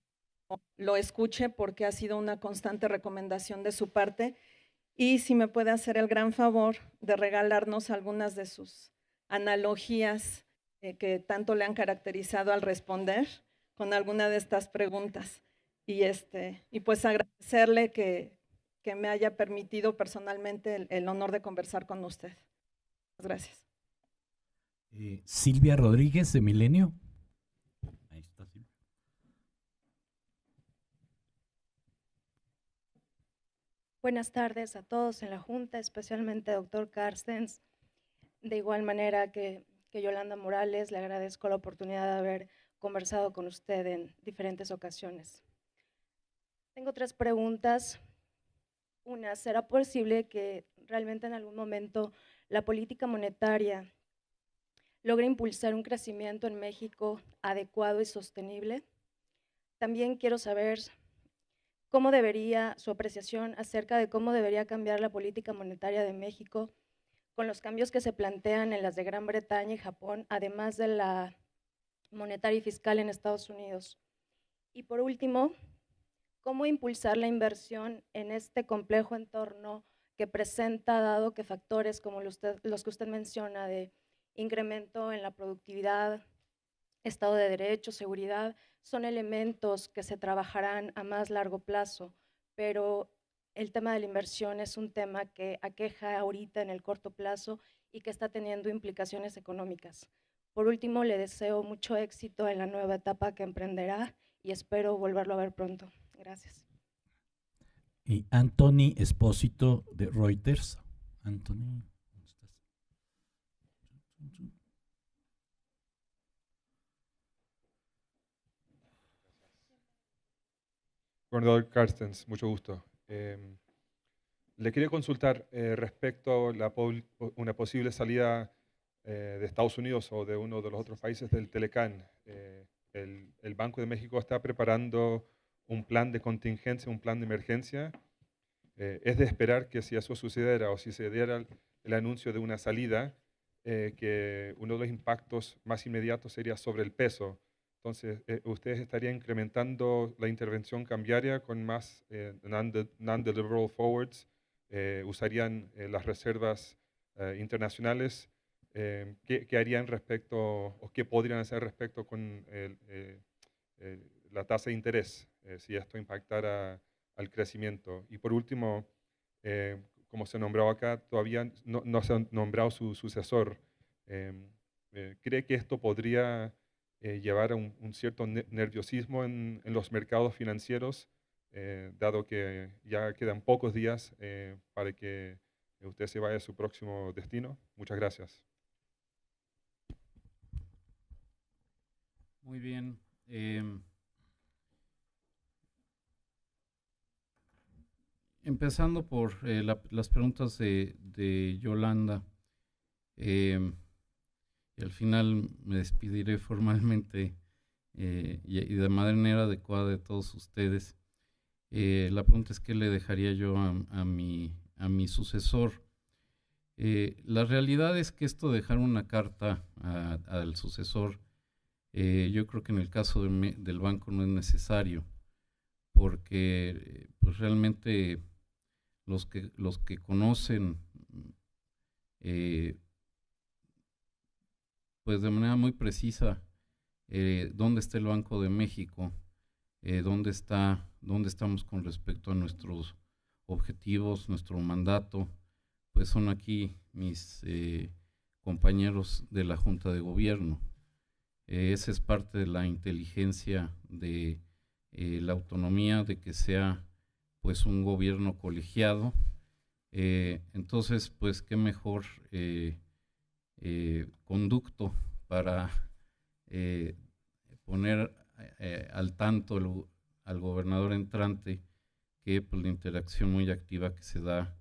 lo escuche, porque ha sido una constante recomendación de su parte, y si me puede hacer el gran favor de regalarnos algunas de sus analogías que tanto le han caracterizado al responder con alguna de estas preguntas. Y pues agradecerle que me haya permitido personalmente el honor de conversar con usted. Gracias. Silvia Rodríguez, de Milenio. Ahí está, Silvia. Buenas tardes a todos en la Junta, especialmente doctor Carstens. De igual manera que Yolanda Morales, le agradezco la oportunidad de haber conversado con usted en diferentes ocasiones. Tengo 3 preguntas. Una, ¿será posible que realmente en algún momento la política monetaria logre impulsar un crecimiento en México adecuado y sostenible? También quiero saber cómo debería, su apreciación acerca de cómo debería cambiar la política monetaria de México con los cambios que se plantean en las de Gran Bretaña y Japón, además de la monetaria y fiscal en Estados Unidos. Y por último, ¿cómo impulsar la inversión en este complejo entorno que presenta, dado que factores como los que usted menciona de incremento en la productividad, Estado de Derecho, seguridad, son elementos que se trabajarán a más largo plazo, pero el tema de la inversión es un tema que aqueja ahorita en el corto plazo y que está teniendo implicaciones económicas. Por último, le deseo mucho éxito en la nueva etapa que emprenderá y espero volverlo a ver pronto. Gracias. Y Anthony Espósito, de Reuters. Anthony, ¿dónde estás? Gobernador Carstens, mucho gusto. Le quería consultar respecto a una posible salida de Estados Unidos o de uno de los otros países del Telecán. El Banco de México está preparando un plan de contingencia, un plan de emergencia. Es de esperar que si eso sucediera o si se diera el anuncio de una salida, que uno de los impactos más inmediatos sería sobre el peso. Entonces, ustedes estarían incrementando la intervención cambiaria con más non-deliverable forwards, usarían las reservas internacionales. ¿Qué harían respecto o qué podrían hacer respecto con la tasa de interés si esto impactara al crecimiento? Y por último, como se nombró acá, todavía no se ha nombrado su sucesor. ¿Cree que esto podría llevar a un cierto nerviosismo en los mercados financieros, dado que ya quedan pocos días para que usted se vaya a su próximo destino? Muchas gracias. Muy bien. Empezando por las preguntas de Yolanda, y al final me despediré formalmente y de manera adecuada de todos ustedes. La pregunta es: ¿qué le dejaría yo a mi sucesor? La realidad es que esto de dejar una carta al sucesor, yo creo que en el caso del banco no es necesario, porque pues realmente los que conocen pues de manera muy precisa dónde está el Banco de México, dónde estamos con respecto a nuestros objetivos, nuestro mandato, pues son aquí mis compañeros de la Junta de Gobierno. Esa es parte de la inteligencia de la autonomía, de que sea pues un gobierno colegiado. Entonces, pues qué mejor conducto para poner al tanto al gobernador entrante que pues, la interacción muy activa que se da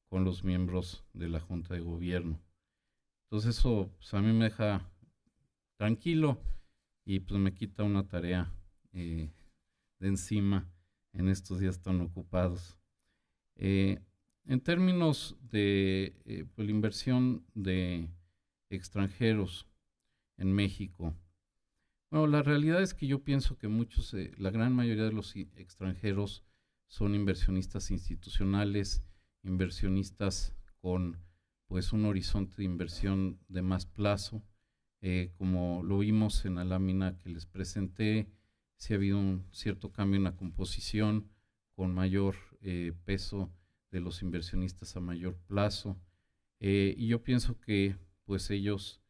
con los miembros de la Junta de Gobierno. Entonces eso pues, a mí me deja tranquilo y pues me quita una tarea de encima en estos días tan ocupados. En términos de pues, la inversión de extranjeros en México, bueno, la realidad es que yo pienso que la gran mayoría de los extranjeros son inversionistas institucionales, inversionistas con pues un horizonte de inversión de más plazo. Como lo vimos en la lámina que les presenté, sí ha habido un cierto cambio en la composición, con mayor peso de los inversionistas a mayor plazo. Y yo pienso que pues ellos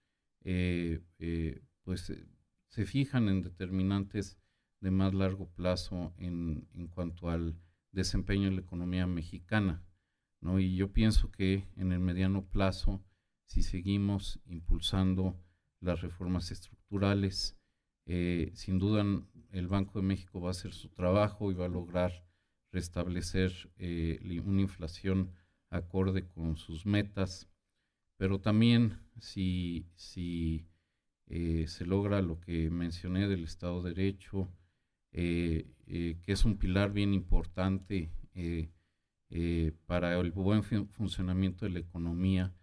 se fijan en determinantes de más largo plazo en cuanto al desempeño de la economía mexicana, ¿no? Y yo pienso que en el mediano plazo, si seguimos impulsando las reformas estructurales, sin duda el Banco de México va a hacer su trabajo y va a lograr restablecer una inflación acorde con sus metas, pero también si se logra lo que mencioné del Estado de Derecho, que es un pilar bien importante para el buen funcionamiento de la economía.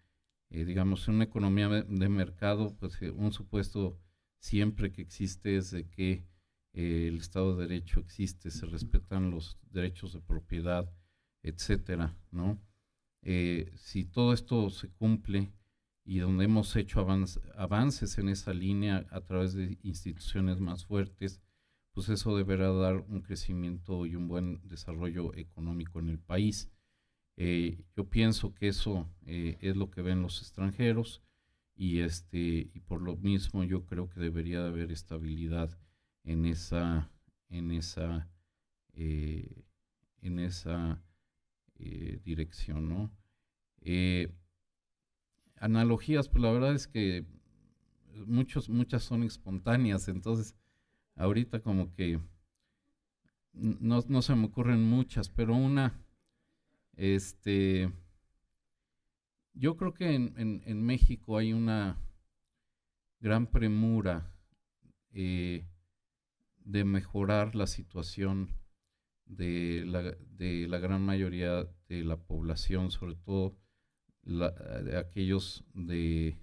Digamos, en una economía de mercado, pues un supuesto siempre que existe es de que el Estado de Derecho existe, se respetan los derechos de propiedad, etcétera, ¿no? Si todo esto se cumple y donde hemos hecho avances en esa línea a través de instituciones más fuertes, pues eso deberá dar un crecimiento y un buen desarrollo económico en el país. Yo pienso que eso es lo que ven los extranjeros y por lo mismo yo creo que debería de haber estabilidad en esa dirección, ¿no? Analogías, pues la verdad es que muchas son espontáneas, entonces ahorita como que no se me ocurren muchas, pero una, yo creo que en México hay una gran premura de mejorar la situación de la gran mayoría de la población, sobre todo de aquellos de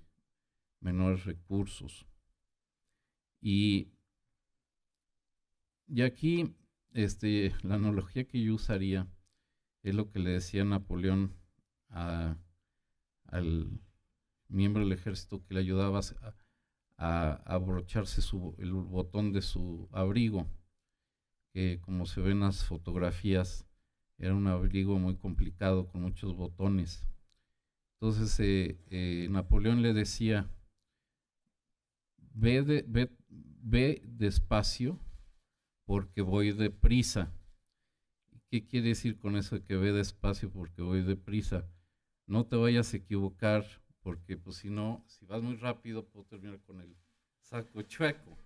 menores recursos. Y aquí la analogía que yo usaría es lo que le decía Napoleón al miembro del ejército que le ayudaba a abrocharse el botón de su abrigo, que como se ven en las fotografías, era un abrigo muy complicado con muchos botones. Entonces Napoleón le decía, ve despacio porque voy deprisa. ¿Qué quiere decir con eso de que ve despacio porque voy deprisa? No te vayas a equivocar porque pues si no, si vas muy rápido puedo terminar con el saco chueco.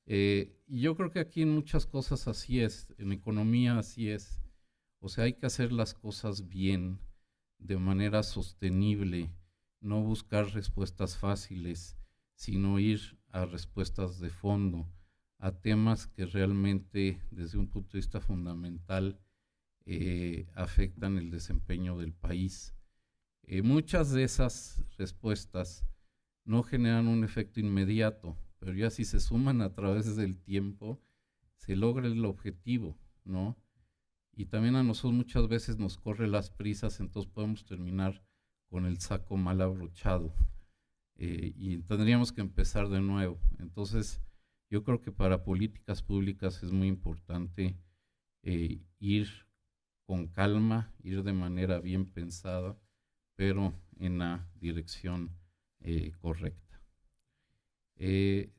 Y yo creo que aquí en muchas cosas así es, en economía así es. O sea, hay que hacer las cosas bien, de manera sostenible, no buscar respuestas fáciles, sino ir a respuestas de fondo, a temas que realmente desde un punto de vista fundamental afectan el desempeño del país. Muchas de esas respuestas no generan un efecto inmediato, pero ya si se suman a través del tiempo, se logra el objetivo, ¿no? Y también a nosotros muchas veces nos corre las prisas, entonces podemos terminar con el saco mal abrochado y tendríamos que empezar de nuevo. Entonces, yo creo que para políticas públicas es muy importante ir con calma, ir de manera bien pensada, pero en la dirección correcta.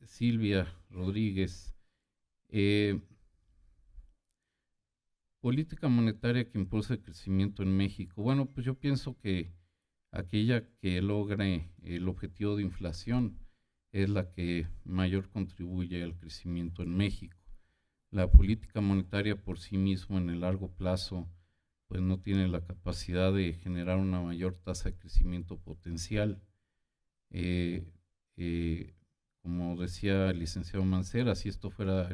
Silvia Rodríguez, política monetaria que impulsa el crecimiento en México. Bueno, pues yo pienso que aquella que logre el objetivo de inflación es la que mayor contribuye al crecimiento en México. La política monetaria por sí mismo en el largo plazo pues no tiene la capacidad de generar una mayor tasa de crecimiento potencial. Como decía el licenciado Mancera, si esto fuera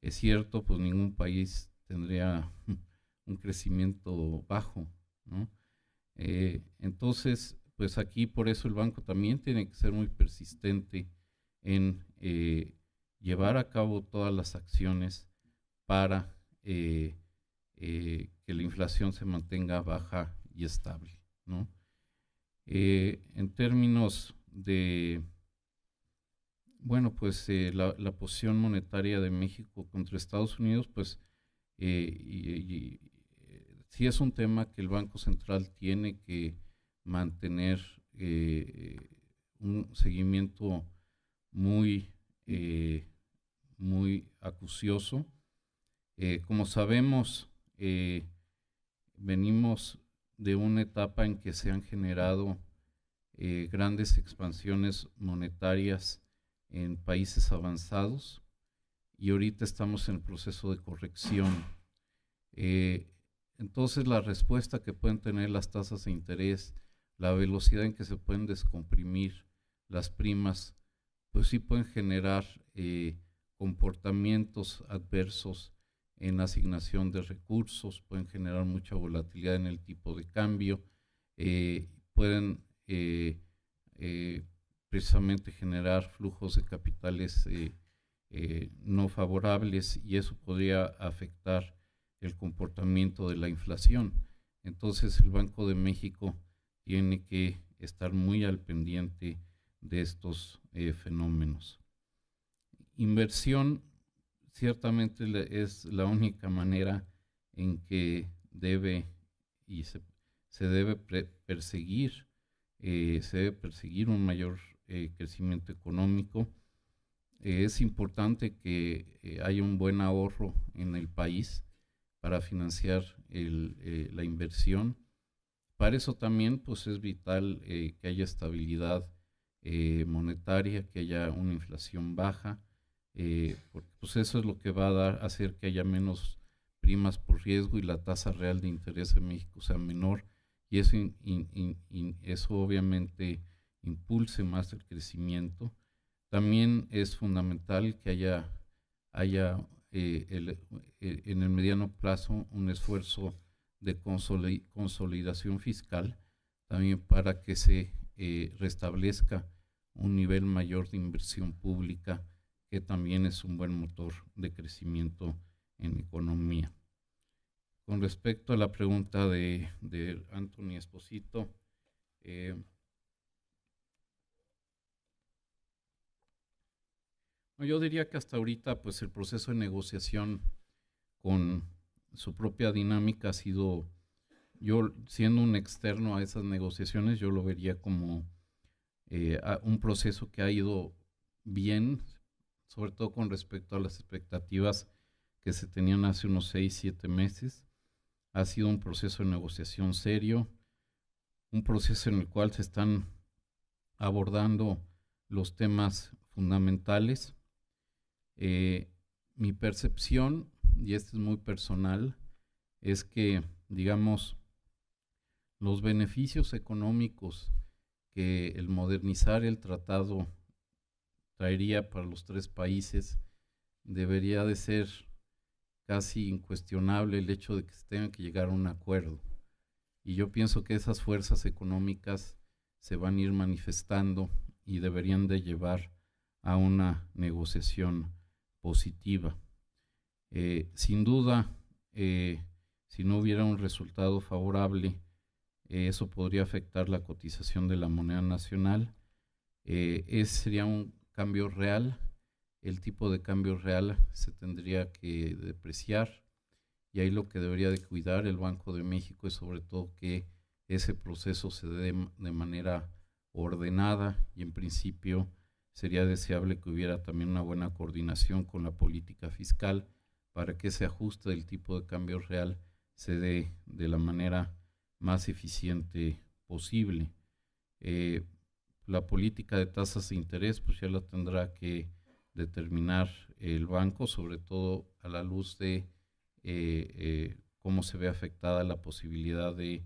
es cierto, pues ningún país tendría un crecimiento bajo, ¿no? Entonces, pues aquí por eso el banco también tiene que ser muy persistente en llevar a cabo todas las acciones para que la inflación se mantenga baja y estable, ¿no? En términos de, bueno, pues la posición monetaria de México contra Estados Unidos, pues sí es un tema que el Banco Central tiene que mantener un seguimiento muy acucioso. Como sabemos, venimos de una etapa en que se han generado grandes expansiones monetarias en países avanzados y ahorita estamos en el proceso de corrección. Entonces la respuesta que pueden tener las tasas de interés, la velocidad en que se pueden descomprimir las primas, pues sí pueden generar comportamientos adversos en asignación de recursos, pueden generar mucha volatilidad en el tipo de cambio, pueden precisamente generar flujos de capitales no favorables y eso podría afectar el comportamiento de la inflación. Entonces el Banco de México tiene que estar muy al pendiente de estos fenómenos. Inversión ciertamente es la única manera en que debe y se debe perseguir un mayor crecimiento económico. Es importante que haya un buen ahorro en el país para financiar la inversión. Para eso también pues es vital que haya estabilidad monetaria, que haya una inflación baja, porque pues eso es lo que va a hacer que haya menos primas por riesgo y la tasa real de interés en México sea menor, y eso obviamente impulse más el crecimiento. También es fundamental que haya en el mediano plazo un esfuerzo de consolidación fiscal, también para que se restablezca un nivel mayor de inversión pública, que también es un buen motor de crecimiento en economía. Con respecto a la pregunta de Anthony Esposito, yo diría que hasta ahorita pues el proceso de negociación con su propia dinámica ha sido, yo siendo un externo a esas negociaciones, yo lo vería como un proceso que ha ido bien, sobre todo con respecto a las expectativas que se tenían hace unos 6, 7 meses. Ha sido un proceso de negociación serio, un proceso en el cual se están abordando los temas fundamentales. Mi percepción, y esto es muy personal, es que, digamos, los beneficios económicos que el modernizar el tratado traería para los 3 países, debería de ser casi incuestionable el hecho de que se tenga que llegar a un acuerdo. Y yo pienso que esas fuerzas económicas se van a ir manifestando y deberían de llevar a una negociación positiva. Sin duda, si no hubiera un resultado favorable, eso podría afectar la cotización de la moneda nacional. Ese sería un cambio real. El tipo de cambio real se tendría que depreciar, y ahí lo que debería de cuidar el Banco de México es sobre todo que ese proceso se dé de manera ordenada, y en principio sería deseable que hubiera también una buena coordinación con la política fiscal para que ese ajuste del tipo de cambio real se dé de la manera más eficiente posible. La política de tasas de interés pues ya la tendrá que determinar el banco, sobre todo a la luz de cómo se ve afectada la posibilidad de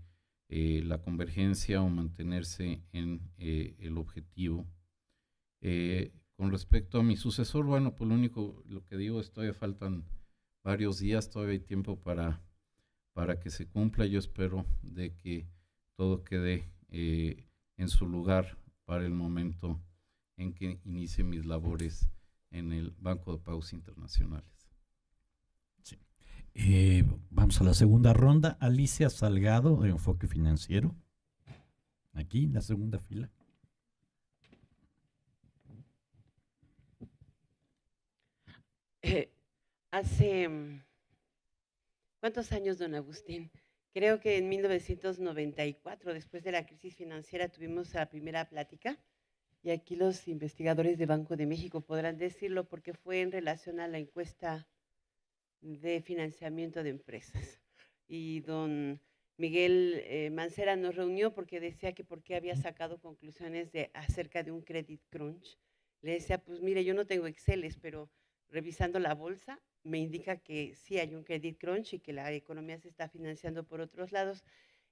la convergencia o mantenerse en el objetivo. Con respecto a mi sucesor, bueno, pues lo que digo es todavía faltan varios días, todavía hay tiempo para que se cumpla. Yo espero de que todo quede en su lugar para el momento en que inicie mis labores en el Banco de Pagos Internacionales. Sí. Vamos a la segunda ronda. Alicia Salgado, de Enfoque Financiero. Aquí, en la segunda fila. Hace, ¿cuántos años, don Agustín? Creo que en 1994, después de la crisis financiera, tuvimos la primera plática, y aquí los investigadores de Banco de México podrán decirlo porque fue en relación a la encuesta de financiamiento de empresas. Y don Miguel Mancera nos reunió porque decía que por qué había sacado conclusiones acerca de un credit crunch. Le decía, pues mire, yo no tengo Exceles, pero revisando la bolsa me indica que sí hay un credit crunch y que la economía se está financiando por otros lados.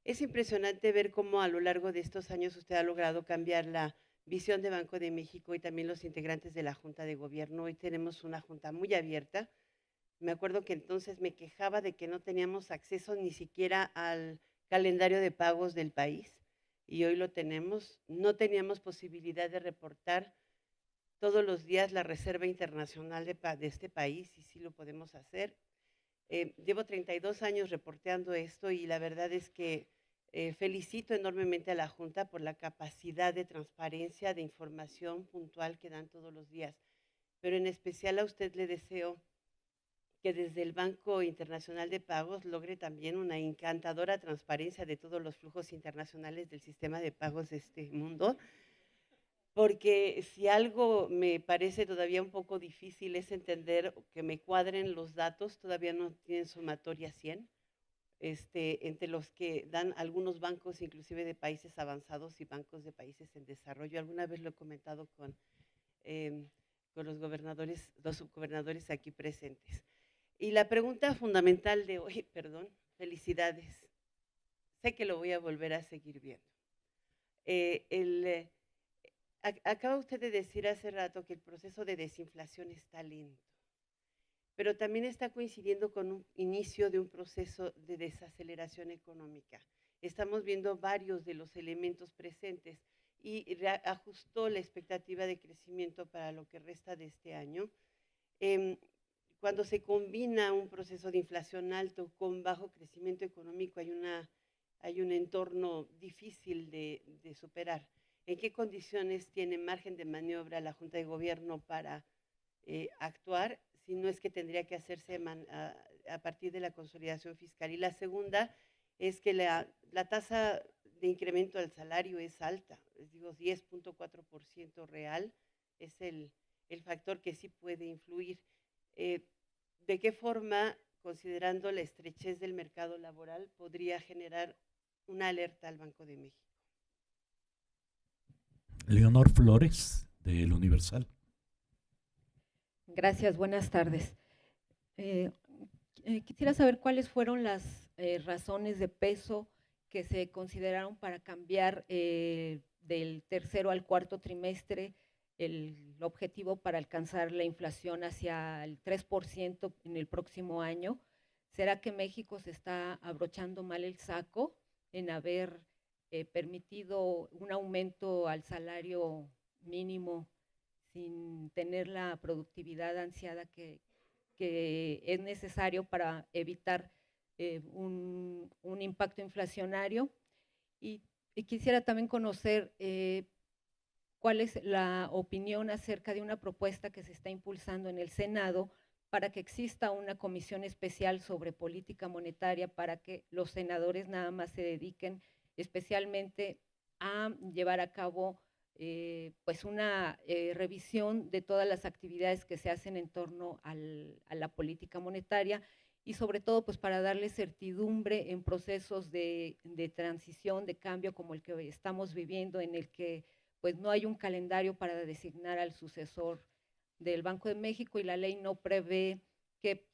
Es impresionante ver cómo a lo largo de estos años usted ha logrado cambiar la visión de Banco de México y también los integrantes de la Junta de Gobierno. Hoy tenemos una junta muy abierta. Me acuerdo que entonces me quejaba de que no teníamos acceso ni siquiera al calendario de pagos del país, y hoy lo tenemos. No teníamos posibilidad de reportar todos los días la reserva internacional de este país, y sí lo podemos hacer. Llevo 32 años reporteando esto, y la verdad es que felicito enormemente a la Junta por la capacidad de transparencia, de información puntual que dan todos los días. Pero en especial a usted le deseo que desde el Banco Internacional de Pagos logre también una encantadora transparencia de todos los flujos internacionales del sistema de pagos de este mundo, porque si algo me parece todavía un poco difícil es entender que me cuadren los datos, todavía no tienen sumatoria 100, entre los que dan algunos bancos, inclusive de países avanzados, y bancos de países en desarrollo. Alguna vez lo he comentado con los subgobernadores aquí presentes. Y la pregunta fundamental de hoy, felicidades. Sé que lo voy a volver a seguir viendo. Acaba usted de decir hace rato que el proceso de desinflación está lento, pero también está coincidiendo con un inicio de un proceso de desaceleración económica. Estamos viendo varios de los elementos presentes y ajustó la expectativa de crecimiento para lo que resta de este año. Cuando se combina un proceso de inflación alto con bajo crecimiento económico, hay un entorno difícil de superar. ¿En qué condiciones tiene margen de maniobra la Junta de Gobierno para actuar, si no es que tendría que hacerse a partir de la consolidación fiscal? Y la segunda es que la tasa de incremento del salario es alta, digo 10.4% real, es el factor que sí puede influir. ¿De qué forma, considerando la estrechez del mercado laboral, podría generar una alerta al Banco de México? Leonor Flores, del Universal. Gracias, buenas tardes. Quisiera saber cuáles fueron las razones de peso que se consideraron para cambiar del tercero al cuarto trimestre el objetivo para alcanzar la inflación hacia el 3% en el próximo año. ¿Será que México se está abrochando mal el saco en haber permitido un aumento al salario mínimo sin tener la productividad ansiada que es necesario para evitar un impacto inflacionario? Y quisiera también conocer cuál es la opinión acerca de una propuesta que se está impulsando en el Senado para que exista una comisión especial sobre política monetaria, para que los senadores nada más se dediquen especialmente a llevar a cabo pues una revisión de todas las actividades que se hacen en torno a la política monetaria, y sobre todo pues para darle certidumbre en procesos de transición, de cambio como el que estamos viviendo, en el que pues no hay un calendario para designar al sucesor del Banco de México y la ley no prevé qué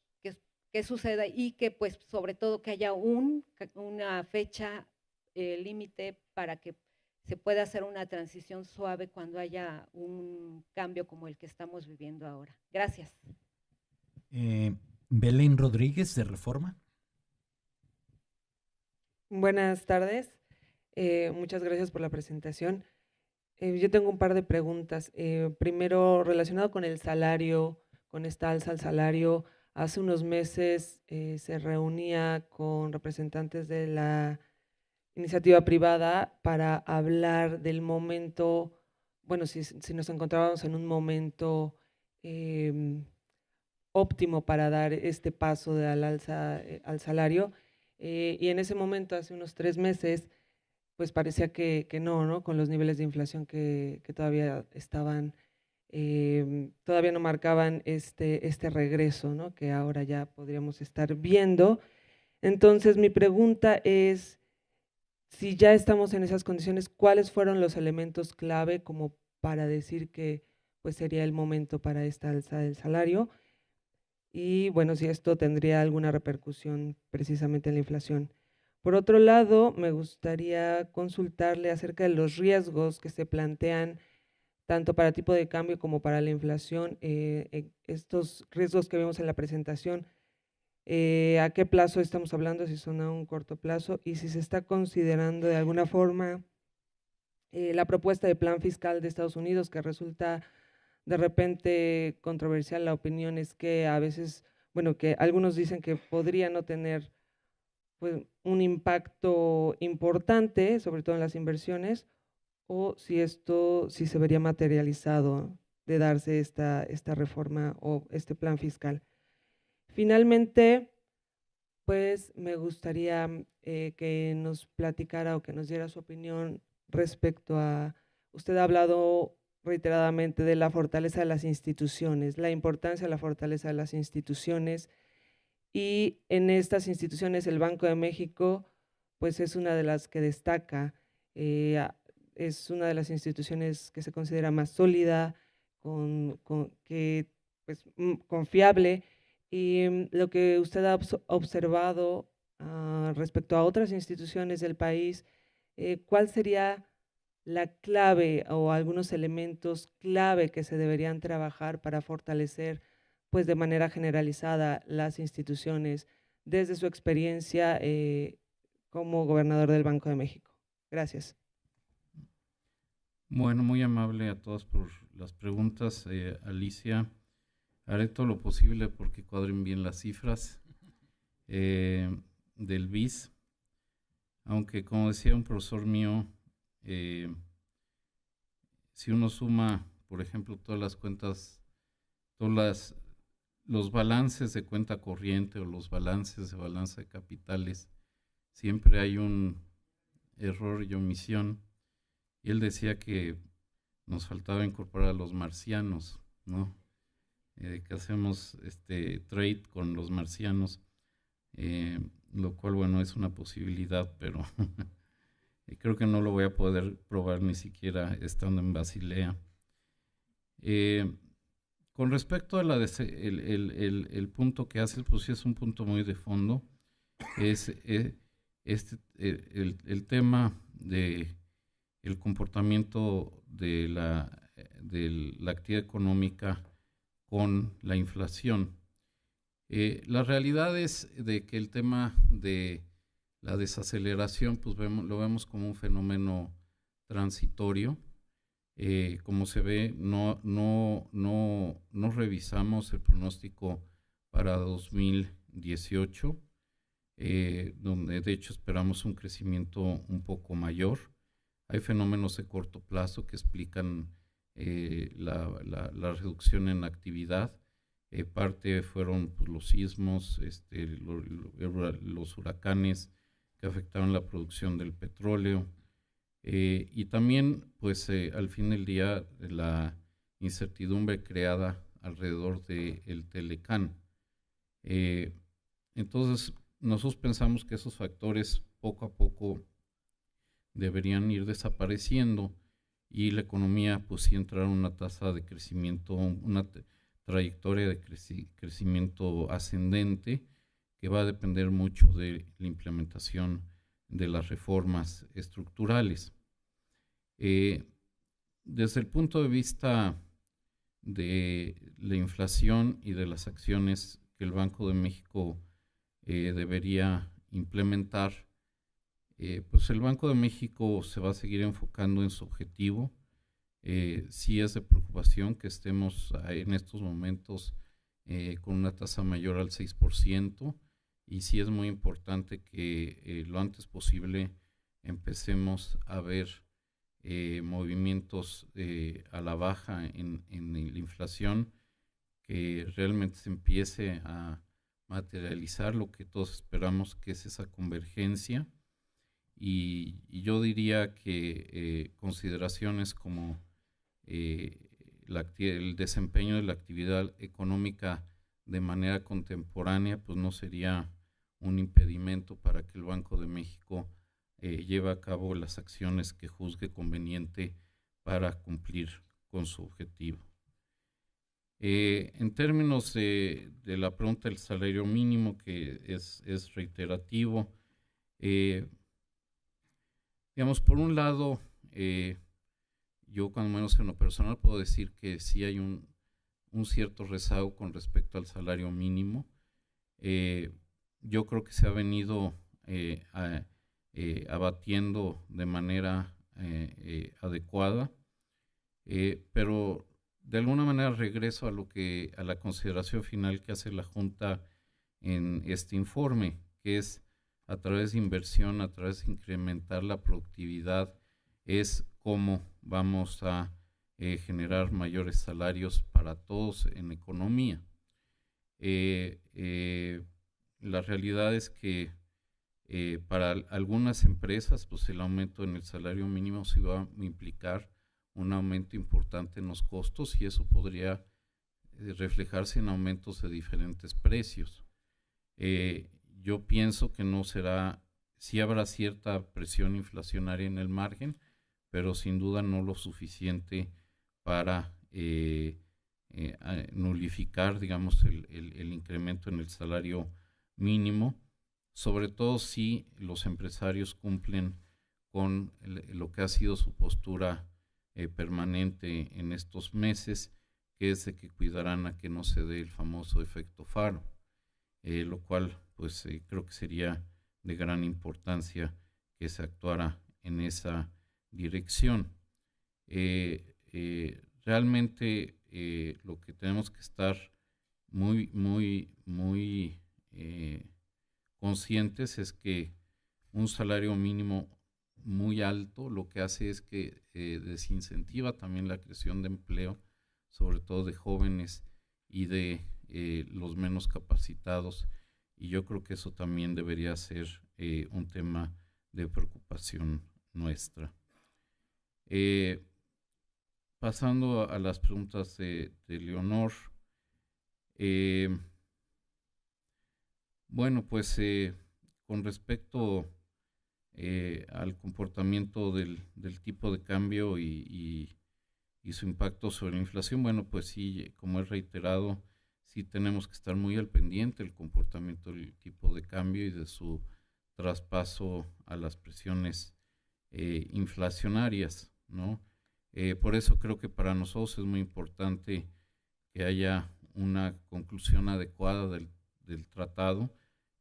suceda, y que pues sobre todo que haya una fecha límite para que se pueda hacer una transición suave cuando haya un cambio como el que estamos viviendo ahora. Gracias. Belén Rodríguez, de Reforma. Buenas tardes, muchas gracias por la presentación. Yo tengo un par de preguntas. Primero, relacionado con el salario, con esta alza al salario, hace unos meses se reunía con representantes de la iniciativa privada para hablar del momento, bueno, si nos encontrábamos en un momento óptimo para dar este paso de al alza al salario, y en ese momento, hace unos 3 meses, pues parecía que no, con los niveles de inflación que todavía estaban, todavía no marcaban este regreso, ¿no?, que ahora ya podríamos estar viendo. Entonces, mi pregunta es, si ya estamos en esas condiciones, ¿cuáles fueron los elementos clave como para decir que pues sería el momento para esta alza del salario? Y bueno, si esto tendría alguna repercusión precisamente en la inflación. Por otro lado, me gustaría consultarle acerca de los riesgos que se plantean tanto para tipo de cambio como para la inflación, estos riesgos que vemos en la presentación, ¿a qué plazo estamos hablando? Si son a un corto plazo, y si se está considerando de alguna forma la propuesta de plan fiscal de Estados Unidos, que resulta de repente controversial. La opinión es que a veces, bueno, que algunos dicen que podría no tener pues un impacto importante, sobre todo en las inversiones, o si se vería materializado de darse esta reforma o este plan fiscal. Finalmente, pues me gustaría que nos platicara o que nos diera su opinión respecto a, usted ha hablado reiteradamente de la fortaleza de las instituciones, la importancia de la fortaleza de las instituciones, y en estas instituciones el Banco de México pues es una de las que destaca, es una de las instituciones que se considera más sólida, confiable, y lo que usted ha observado respecto a otras instituciones del país, ¿cuál sería la clave o algunos elementos clave que se deberían trabajar para fortalecer pues de manera generalizada las instituciones desde su experiencia como gobernador del Banco de México. Gracias. Bueno, muy amable a todos por las preguntas. Alicia, haré todo lo posible porque cuadren bien las cifras del BIS, aunque como decía un profesor mío, si uno suma, por ejemplo, todas las cuentas, los balances de cuenta corriente o los balances de balanza de capitales, siempre hay un error y omisión. Y él decía que nos faltaba incorporar a los marcianos, ¿no? Que hacemos trade con los marcianos, lo cual, bueno, es una posibilidad, pero creo que no lo voy a poder probar ni siquiera estando en Basilea. Con respecto a el punto que haces, pues sí es un punto muy de fondo, es el tema de el comportamiento de la actividad económica con la inflación. La realidad es de que el tema de la desaceleración, pues lo vemos como un fenómeno transitorio. Como se ve, no revisamos el pronóstico para 2018, donde de hecho esperamos un crecimiento un poco mayor. Hay fenómenos de corto plazo que explican la reducción en la actividad. Parte fueron pues, los sismos, los huracanes que afectaron la producción del petróleo. Y también, pues, al fin del día, la incertidumbre creada alrededor del Telecán. Entonces, nosotros pensamos que esos factores poco a poco deberían ir desapareciendo y la economía, pues, sí entrar en una tasa de crecimiento, una trayectoria de crecimiento ascendente que va a depender mucho de la implementación de las reformas estructurales. Desde el punto de vista de la inflación y de las acciones que el Banco de México debería implementar, pues el Banco de México se va a seguir enfocando en su objetivo. Sí es de preocupación que estemos en estos momentos con una tasa mayor al 6%, y sí es muy importante que lo antes posible empecemos a ver movimientos a la baja en la inflación, que realmente se empiece a materializar lo que todos esperamos, que es esa convergencia. Y yo diría que consideraciones como el desempeño de la actividad económica de manera contemporánea, pues no sería un impedimento para que el Banco de México lleve a cabo las acciones que juzgue conveniente para cumplir con su objetivo. En términos de la pregunta del salario mínimo, que es reiterativo, digamos, por un lado, yo cuando menos en lo personal puedo decir que sí hay un cierto rezago con respecto al salario mínimo. Yo creo que se ha venido abatiendo de manera adecuada, pero de alguna manera regreso a la consideración final que hace la Junta en este informe, que es a través de inversión, a través de incrementar la productividad, es cómo vamos a generar mayores salarios para todos en economía. La realidad es que para algunas empresas, pues el aumento en el salario mínimo sí va a implicar un aumento importante en los costos, y eso podría reflejarse en aumentos de diferentes precios. Yo pienso que no será, sí habrá cierta presión inflacionaria en el margen, pero sin duda no lo suficiente para nulificar, digamos, el incremento en el salario mínimo, sobre todo si los empresarios cumplen con lo que ha sido su postura permanente en estos meses, que es de que cuidarán a que no se dé el famoso efecto faro, lo cual pues creo que sería de gran importancia que se actuara en esa dirección. Realmente lo que tenemos que estar muy conscientes es que un salario mínimo muy alto lo que hace es que desincentiva también la creación de empleo, sobre todo de jóvenes y de los menos capacitados, y yo creo que eso también debería ser un tema de preocupación nuestra. Pasando a las preguntas de Leonor, bueno, pues con respecto al comportamiento del tipo de cambio y su impacto sobre la inflación, bueno, pues sí, como he reiterado, sí tenemos que estar muy al pendiente del comportamiento del tipo de cambio y de su traspaso a las presiones inflacionarias, ¿no? Por eso creo que para nosotros es muy importante que haya una conclusión adecuada del tratado,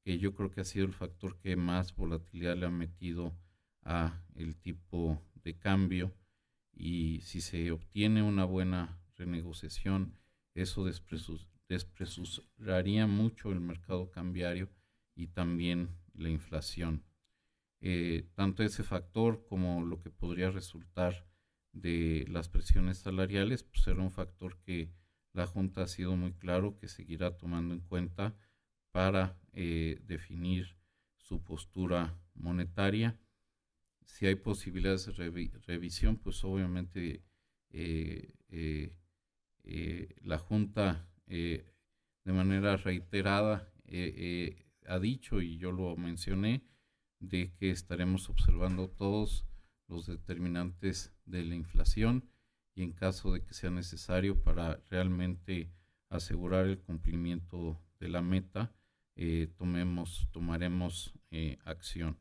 que yo creo que ha sido el factor que más volatilidad le ha metido a el tipo de cambio, y si se obtiene una buena renegociación, eso despresuraría mucho el mercado cambiario y también la inflación. Tanto ese factor como lo que podría resultar de las presiones salariales, pues será un factor que la Junta ha sido muy claro que seguirá tomando en cuenta para definir su postura monetaria. Si hay posibilidades de revisión, pues obviamente la Junta de manera reiterada ha dicho, y yo lo mencioné, de que estaremos observando todos los determinantes de la inflación, y en caso de que sea necesario para realmente asegurar el cumplimiento de la meta, tomaremos acción.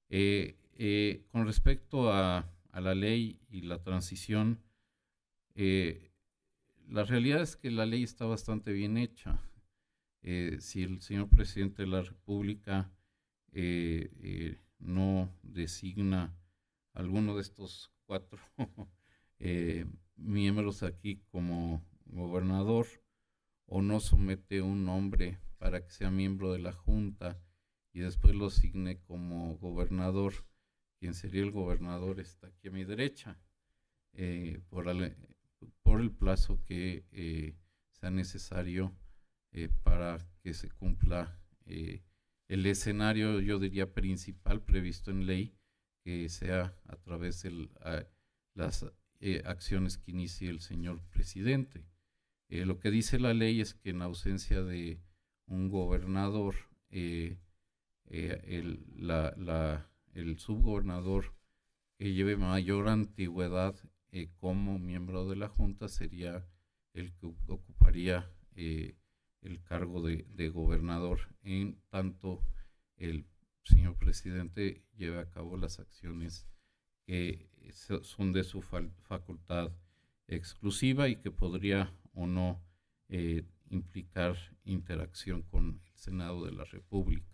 Con respecto a la ley y la transición, la realidad es que la ley está bastante bien hecha. Si el señor presidente de la República no designa alguno de estos 4 miembros aquí como gobernador, o no somete un nombre para que sea miembro de la Junta y después lo asigne como gobernador, quien sería el gobernador está aquí a mi derecha, por el plazo que sea necesario para que se cumpla el escenario, yo diría, principal previsto en ley, que sea a través de las acciones que inicie el señor presidente. Lo que dice la ley es que en ausencia de un gobernador, el subgobernador que lleve mayor antigüedad como miembro de la Junta sería el que ocuparía el cargo de gobernador, en tanto el señor presidente lleve a cabo las acciones que son de su facultad exclusiva y que podría o no implicar interacción con el Senado de la República.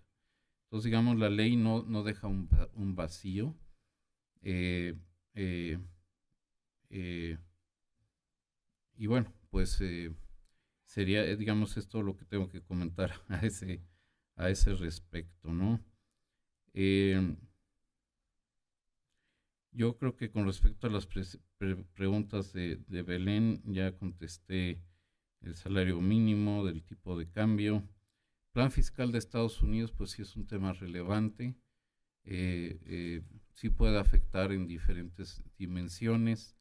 Entonces, digamos, la ley no deja un vacío. Y bueno, pues sería, digamos, esto lo que tengo que comentar a ese respecto, ¿no? Yo creo que con respecto a las preguntas de Belén, ya contesté el salario mínimo, del tipo de cambio. Plan fiscal de Estados Unidos, pues sí es un tema relevante. Sí puede afectar en diferentes dimensiones.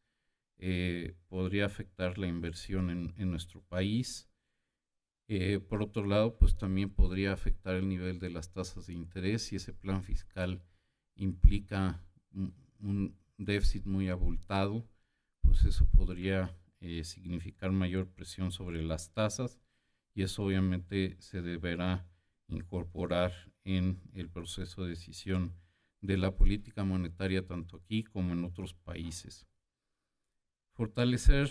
Podría afectar la inversión en nuestro país. Por otro lado, pues también podría afectar el nivel de las tasas de interés, si ese plan fiscal implica un déficit muy abultado, pues eso podría significar mayor presión sobre las tasas, y eso obviamente se deberá incorporar en el proceso de decisión de la política monetaria tanto aquí como en otros países. Fortalecer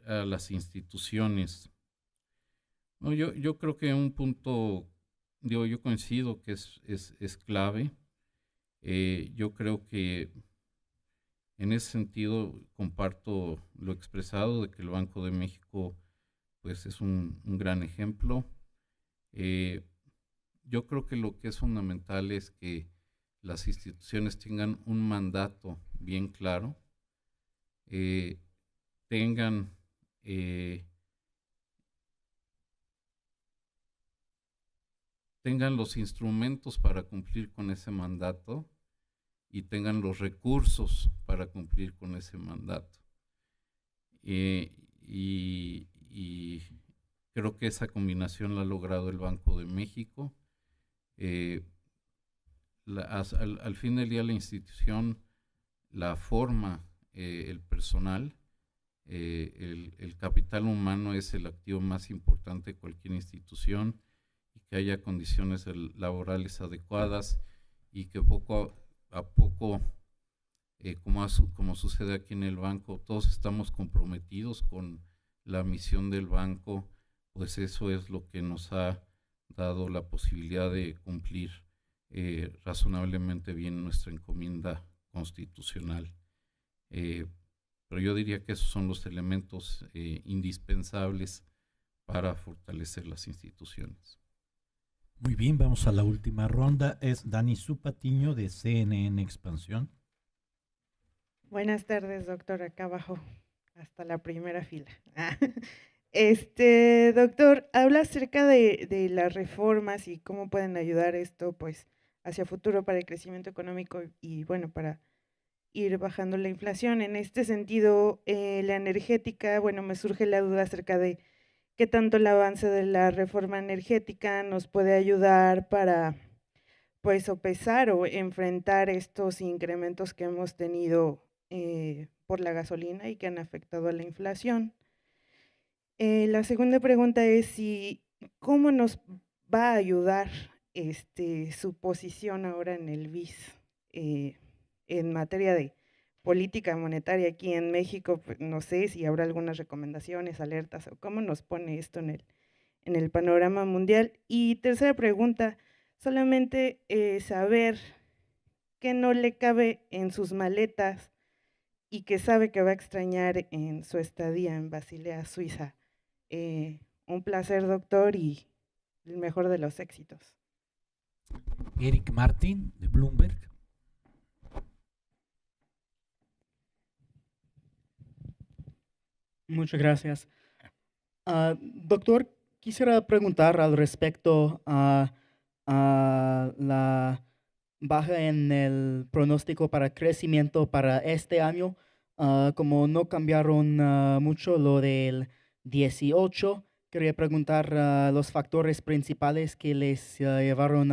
a las instituciones. No, yo creo que un punto, yo coincido que es clave. Yo creo que en ese sentido comparto lo expresado de que el Banco de México pues es un gran ejemplo. Yo creo que lo que es fundamental es que las instituciones tengan un mandato bien claro, tengan los instrumentos para cumplir con ese mandato y tengan los recursos para cumplir con ese mandato. Y creo que esa combinación la ha logrado el Banco de México. Al fin del día la institución la forma el personal, el capital humano es el activo más importante de cualquier institución, y que haya condiciones laborales adecuadas y que poco a poco, como sucede aquí en el banco, todos estamos comprometidos con la misión del banco, pues eso es lo que nos ha dado la posibilidad de cumplir razonablemente bien nuestra encomienda constitucional. Pero yo diría que esos son los elementos indispensables para fortalecer las instituciones. Muy bien, vamos a la última ronda. Es Dani Zupatiño de CNN Expansión. Buenas tardes, doctor, acá abajo, hasta la primera fila. Doctor, habla acerca de las reformas y cómo pueden ayudar esto, pues, hacia futuro para el crecimiento económico y, bueno, para ir bajando la inflación. En este sentido, la energética, bueno, me surge la duda acerca de qué tanto el avance de la reforma energética nos puede ayudar para, pues, sopesar o enfrentar estos incrementos que hemos tenido por la gasolina y que han afectado a la inflación. La segunda pregunta es cómo nos va a ayudar su posición ahora en el BIS en materia de política monetaria aquí en México. Pues, no sé si habrá algunas recomendaciones, alertas, o cómo nos pone esto en el panorama mundial. Y tercera pregunta, solamente saber qué no le cabe en sus maletas y que sabe que va a extrañar en su estadía en Basilea, Suiza. Un placer, doctor, y el mejor de los éxitos. Eric Martin, de Bloomberg. Muchas gracias. Doctor, quisiera preguntar al respecto a la baja en el pronóstico para crecimiento para este año. Como no cambiaron mucho lo del 18, quería preguntar los factores principales que les llevaron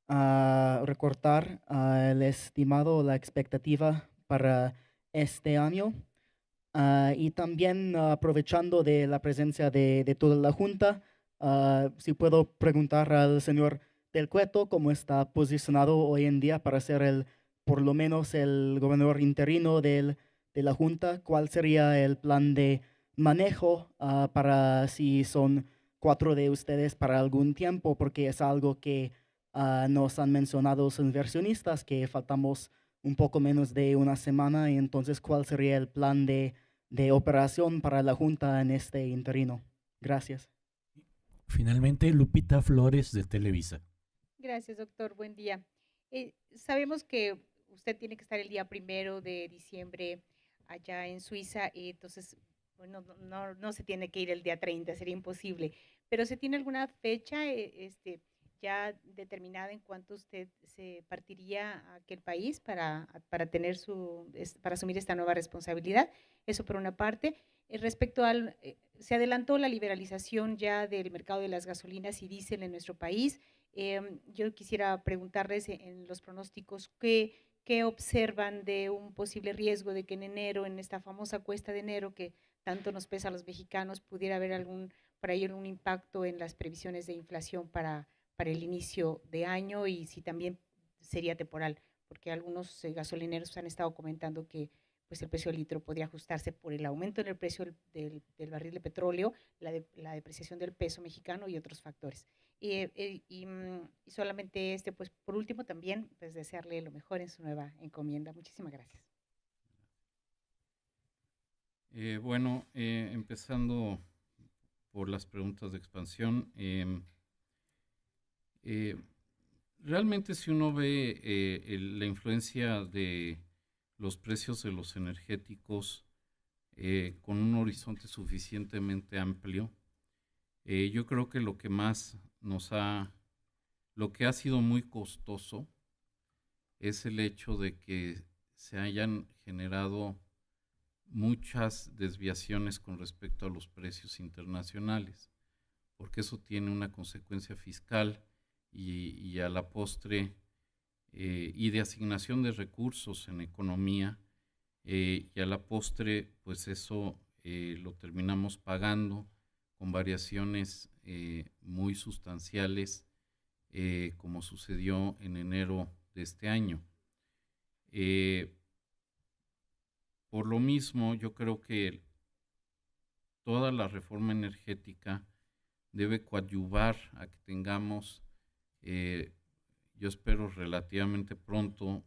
a recortar el estimado, la expectativa para este año. Y también aprovechando de la presencia de toda la Junta, si puedo preguntar al señor Del Cueto cómo está posicionado hoy en día para ser por lo menos el gobernador interino de la Junta. ¿Cuál sería el plan de manejo para si son 4 de ustedes para algún tiempo? Porque es algo que nos han mencionado los inversionistas, que faltamos un poco menos de una semana, y entonces, ¿cuál sería el plan de operación para la Junta en este interino? Gracias. Finalmente, Lupita Flores, de Televisa. Gracias, doctor. Buen día. Sabemos que usted tiene que estar el día 1 de diciembre allá en Suiza, entonces, bueno, no se tiene que ir el día 30, sería imposible. Pero ¿se tiene alguna fecha ya determinada en cuánto usted se partiría a aquel país para asumir esta nueva responsabilidad? Eso por una parte. Respecto se adelantó la liberalización ya del mercado de las gasolinas y diésel en nuestro país. Yo quisiera preguntarles en los pronósticos qué observan de un posible riesgo de que en enero, en esta famosa cuesta de enero que tanto nos pesa a los mexicanos, pudiera haber por ahí un impacto en las previsiones de inflación para el inicio de año, y si también sería temporal porque algunos gasolineros han estado comentando que pues el precio del litro podría ajustarse por el aumento en el precio del barril de petróleo, la depreciación del peso mexicano y otros factores. Y solamente pues por último también pues desearle lo mejor en su nueva encomienda. Muchísimas gracias. Bueno, empezando por las preguntas de expansión, realmente si uno ve la influencia de los precios de los energéticos con un horizonte suficientemente amplio, yo creo que lo que ha sido muy costoso es el hecho de que se hayan generado muchas desviaciones con respecto a los precios internacionales, porque eso tiene una consecuencia fiscal y a la postre y de asignación de recursos en economía, y a la postre pues eso lo terminamos pagando con variaciones muy sustanciales, como sucedió en enero de este año. Por lo mismo, yo creo que toda la reforma energética debe coadyuvar a que tengamos, yo espero relativamente pronto,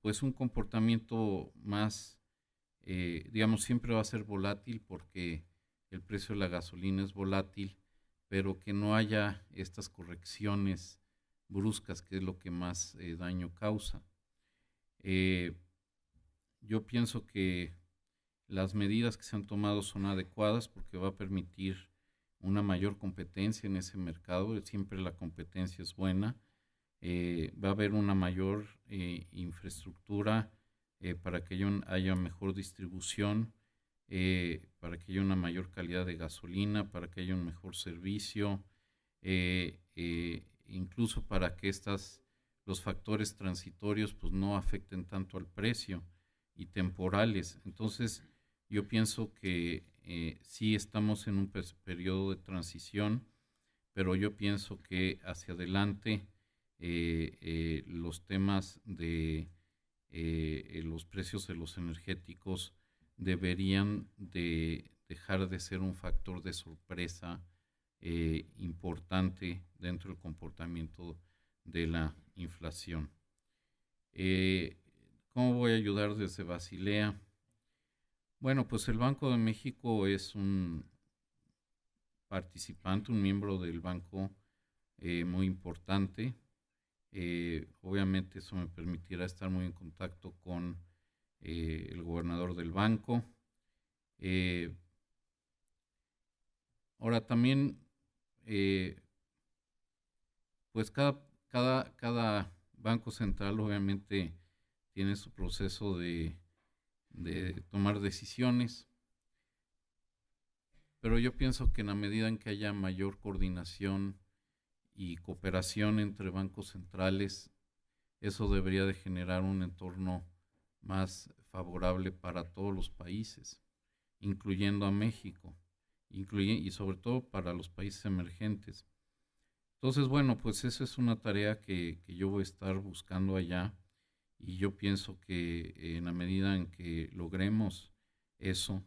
pues un comportamiento más, digamos, siempre va a ser volátil porque el precio de la gasolina es volátil, pero que no haya estas correcciones bruscas, que es lo que más daño causa. Yo pienso que las medidas que se han tomado son adecuadas porque va a permitir una mayor competencia en ese mercado. Siempre la competencia es buena. Va a haber una mayor infraestructura para que haya mejor distribución, para que haya una mayor calidad de gasolina, para que haya un mejor servicio, incluso para que los factores transitorios pues no afecten tanto al precio y temporales. Entonces yo pienso que sí estamos en un periodo de transición, pero yo pienso que hacia adelante los temas de los precios de los energéticos deberían de dejar de ser un factor de sorpresa importante dentro del comportamiento de la inflación. ¿Cómo voy a ayudar desde Basilea? Bueno, pues el Banco de México es un participante, un miembro del banco muy importante. Obviamente eso me permitirá estar muy en contacto con el gobernador del banco. Ahora también, pues cada banco central obviamente tiene su proceso de tomar decisiones, pero yo pienso que en la medida en que haya mayor coordinación y cooperación entre bancos centrales, eso debería de generar un entorno más favorable para todos los países, incluyendo a México, y sobre todo para los países emergentes. Entonces, bueno, pues eso es una tarea que yo voy a estar buscando allá, y yo pienso que en la medida en que logremos eso,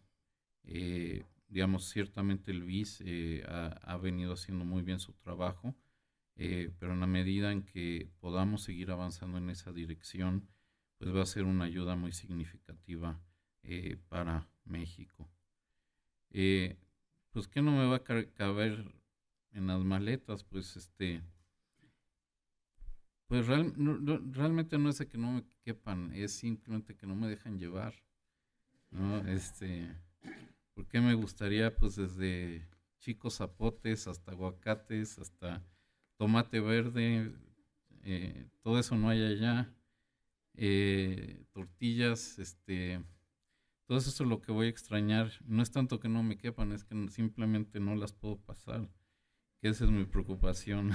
digamos, ciertamente el BIS ha venido haciendo muy bien su trabajo, pero en la medida en que podamos seguir avanzando en esa dirección, pues va a ser una ayuda muy significativa para México. Pues, ¿qué no me va a caber en las maletas? Pues, pues realmente no es de que no me quepan, es simplemente que no me dejan llevar, ¿no? Porque me gustaría, pues, desde chicos zapotes hasta aguacates, hasta tomate verde, todo eso no hay allá, tortillas, todo eso es lo que voy a extrañar. No es tanto que no me quepan, es que simplemente no las puedo pasar, que esa es mi preocupación.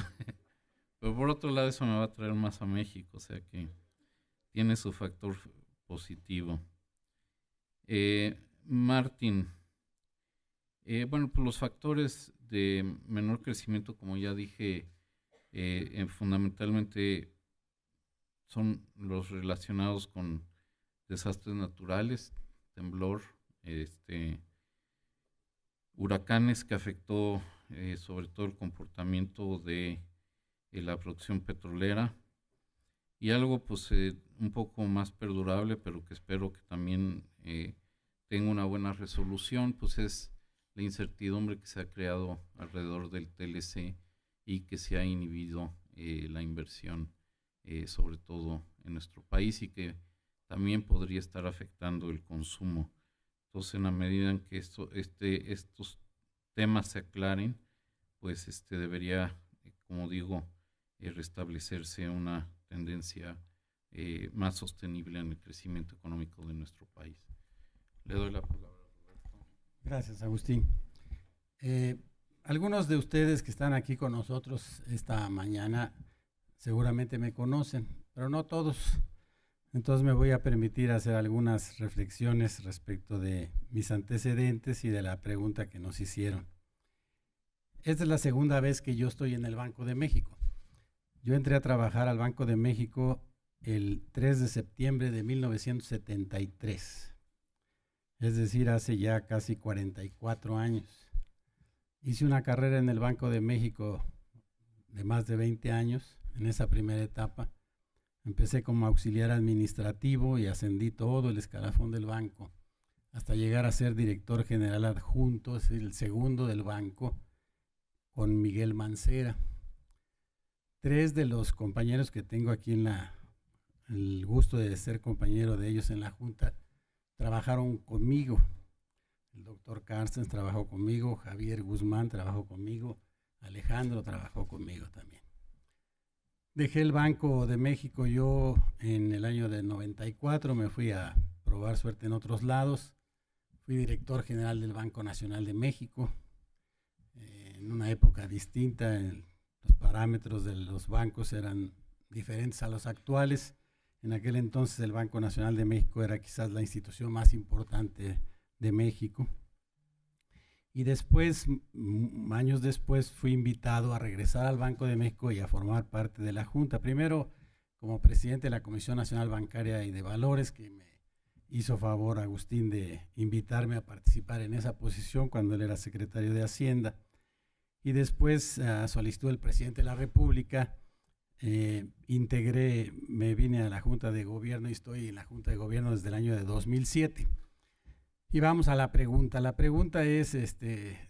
Pero por otro lado, eso me va a traer más a México, o sea que tiene su factor positivo. Martín, bueno, pues los factores de menor crecimiento, como ya dije, fundamentalmente son los relacionados con desastres naturales, temblor, huracanes que afectó sobre todo el comportamiento de la producción petrolera, y algo pues un poco más perdurable, pero que espero que también tenga una buena resolución, pues es la incertidumbre que se ha creado alrededor del TLC y que se ha inhibido la inversión, sobre todo en nuestro país, y que también podría estar afectando el consumo. Entonces, en la medida en que estos temas se aclaren, pues debería, como digo, restablecerse una tendencia más sostenible en el crecimiento económico de nuestro país. Le doy la palabra a Roberto. Gracias, Agustín. Algunos de ustedes que están aquí con nosotros esta mañana seguramente me conocen, pero no todos. Entonces me voy a permitir hacer algunas reflexiones respecto de mis antecedentes y de la pregunta que nos hicieron. Esta es la segunda vez que yo estoy en el Banco de México. Yo entré a trabajar al Banco de México el 3 de septiembre de 1973. Es decir, hace ya casi 44 años. Hice una carrera en el Banco de México de más de 20 años en esa primera etapa. Empecé como auxiliar administrativo y ascendí todo el escalafón del banco hasta llegar a ser director general adjunto, es el segundo del banco, con Miguel Mancera. 3 de los compañeros que tengo aquí el gusto de ser compañero de ellos en la Junta trabajaron conmigo. El doctor Carstens trabajó conmigo, Javier Guzmán trabajó conmigo, Alejandro trabajó conmigo también. Dejé el Banco de México yo en el año de 94, me fui a probar suerte en otros lados. Fui director general del Banco Nacional de México, en una época distinta. Los parámetros de los bancos eran diferentes a los actuales. En aquel entonces el Banco Nacional de México era quizás la institución más importante de México. Y después, años después, fui invitado a regresar al Banco de México y a formar parte de la Junta. Primero, como presidente de la Comisión Nacional Bancaria y de Valores, que me hizo favor Agustín de invitarme a participar en esa posición cuando él era secretario de Hacienda. Y después, a solicitud del presidente de la República, me vine a la Junta de Gobierno y estoy en la Junta de Gobierno desde el año de 2007. Y vamos a la pregunta. La pregunta es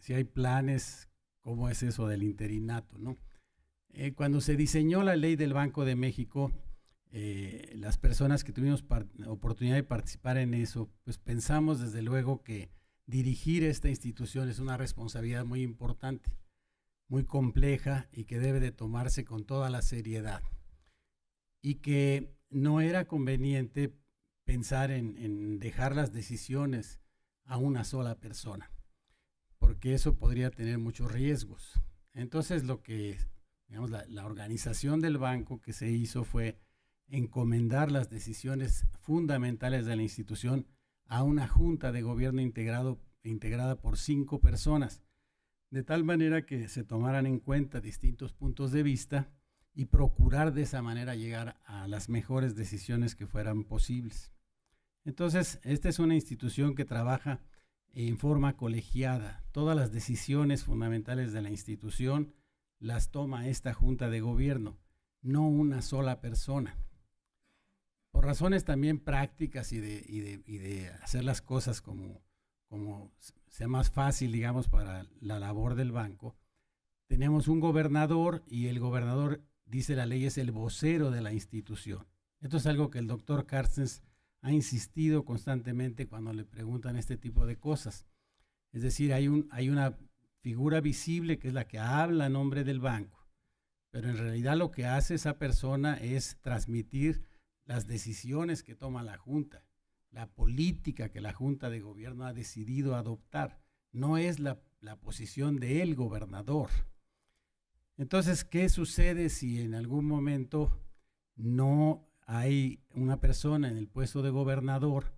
si hay planes, ¿cómo es eso del interinato, ¿no? Cuando se diseñó la ley del Banco de México, las personas que tuvimos oportunidad de participar en eso, pues pensamos desde luego que dirigir esta institución es una responsabilidad muy importante, muy compleja y que debe de tomarse con toda la seriedad. Y que no era conveniente pensar en dejar las decisiones a una sola persona, porque eso podría tener muchos riesgos. Entonces la organización del banco que se hizo fue encomendar las decisiones fundamentales de la institución a una junta de gobierno integrada por 5 personas, de tal manera que se tomaran en cuenta distintos puntos de vista y procurar de esa manera llegar a las mejores decisiones que fueran posibles. Entonces, esta es una institución que trabaja en forma colegiada. Todas las decisiones fundamentales de la institución las toma esta Junta de Gobierno, no una sola persona. Por razones también prácticas y de hacer las cosas como sea más fácil, digamos, para la labor del banco, tenemos un gobernador y el gobernador, dice la ley, es el vocero de la institución. Esto es algo que el doctor Carstens ha insistido constantemente cuando le preguntan este tipo de cosas. Es decir, hay una figura visible que es la que habla en nombre del banco, pero en realidad lo que hace esa persona es transmitir las decisiones que toma la Junta, la política que la Junta de Gobierno ha decidido adoptar, no es la posición del gobernador. Entonces, ¿qué sucede si en algún momento no hay una persona en el puesto de gobernador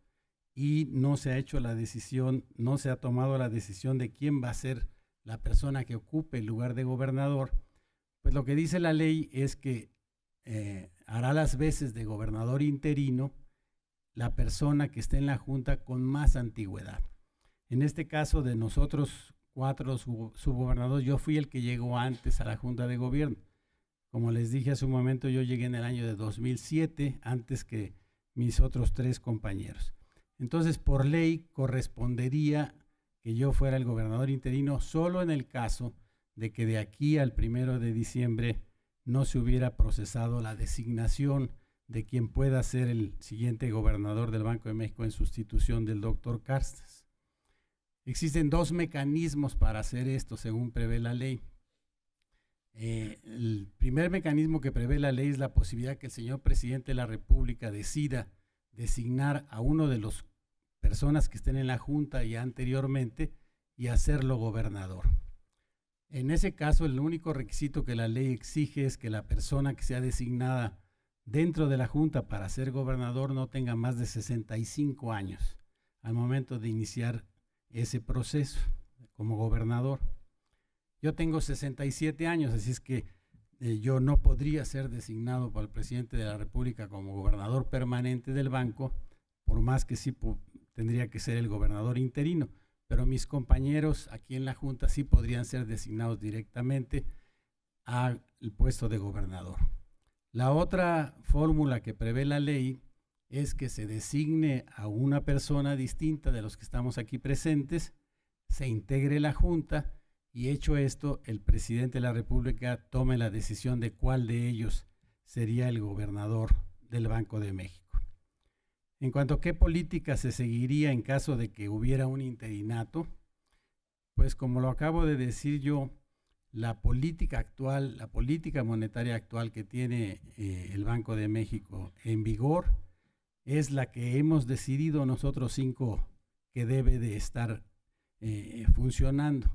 y no se ha hecho la decisión, no se ha tomado la decisión de quién va a ser la persona que ocupe el lugar de gobernador? Pues lo que dice la ley es que hará las veces de gobernador interino la persona que esté en la Junta con más antigüedad. En este caso de nosotros 4 subgobernadores, yo fui el que llegó antes a la Junta de Gobierno. Como les dije hace un momento, yo llegué en el año de 2007, antes que mis otros 3 compañeros. Entonces, por ley, correspondería que yo fuera el gobernador interino solo en el caso de que de aquí al 1 de diciembre no se hubiera procesado la designación de quien pueda ser el siguiente gobernador del Banco de México en sustitución del doctor Carstens. Existen 2 mecanismos para hacer esto, según prevé la ley. El primer mecanismo que prevé la ley es la posibilidad que el señor presidente de la República decida designar a uno de las personas que estén en la Junta ya anteriormente y hacerlo gobernador. En ese caso, el único requisito que la ley exige es que la persona que sea designada dentro de la Junta para ser gobernador no tenga más de 65 años al momento de iniciar ese proceso como gobernador. Yo tengo 67 años, así es que yo no podría ser designado por el presidente de la República como gobernador permanente del banco, por más que sí tendría que ser el gobernador interino, pero mis compañeros aquí en la Junta sí podrían ser designados directamente al puesto de gobernador. La otra fórmula que prevé la ley es que se designe a una persona distinta de los que estamos aquí presentes, se integre la Junta y hecho esto, el presidente de la República tome la decisión de cuál de ellos sería el gobernador del Banco de México. En cuanto a qué política se seguiría en caso de que hubiera un interinato, pues como lo acabo de decir yo, la política actual, la política monetaria actual que tiene el Banco de México en vigor es la que hemos decidido nosotros 5 que debe de estar funcionando.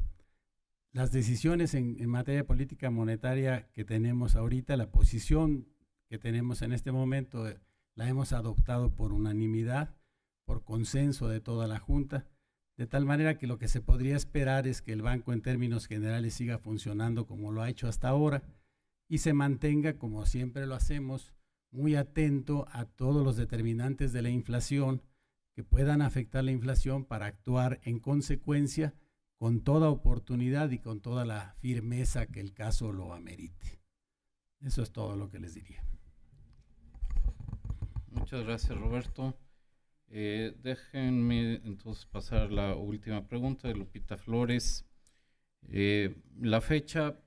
Las decisiones en materia de política monetaria que tenemos ahorita, la posición que tenemos en este momento, la hemos adoptado por unanimidad, por consenso de toda la Junta, de tal manera que lo que se podría esperar es que el banco en términos generales siga funcionando como lo ha hecho hasta ahora y se mantenga, como siempre lo hacemos, muy atento a todos los determinantes de la inflación que puedan afectar la inflación para actuar en consecuencia con toda oportunidad y con toda la firmeza que el caso lo amerite. Eso es todo lo que les diría. Muchas gracias, Roberto. Déjenme entonces pasar la última pregunta de Lupita Flores. La fecha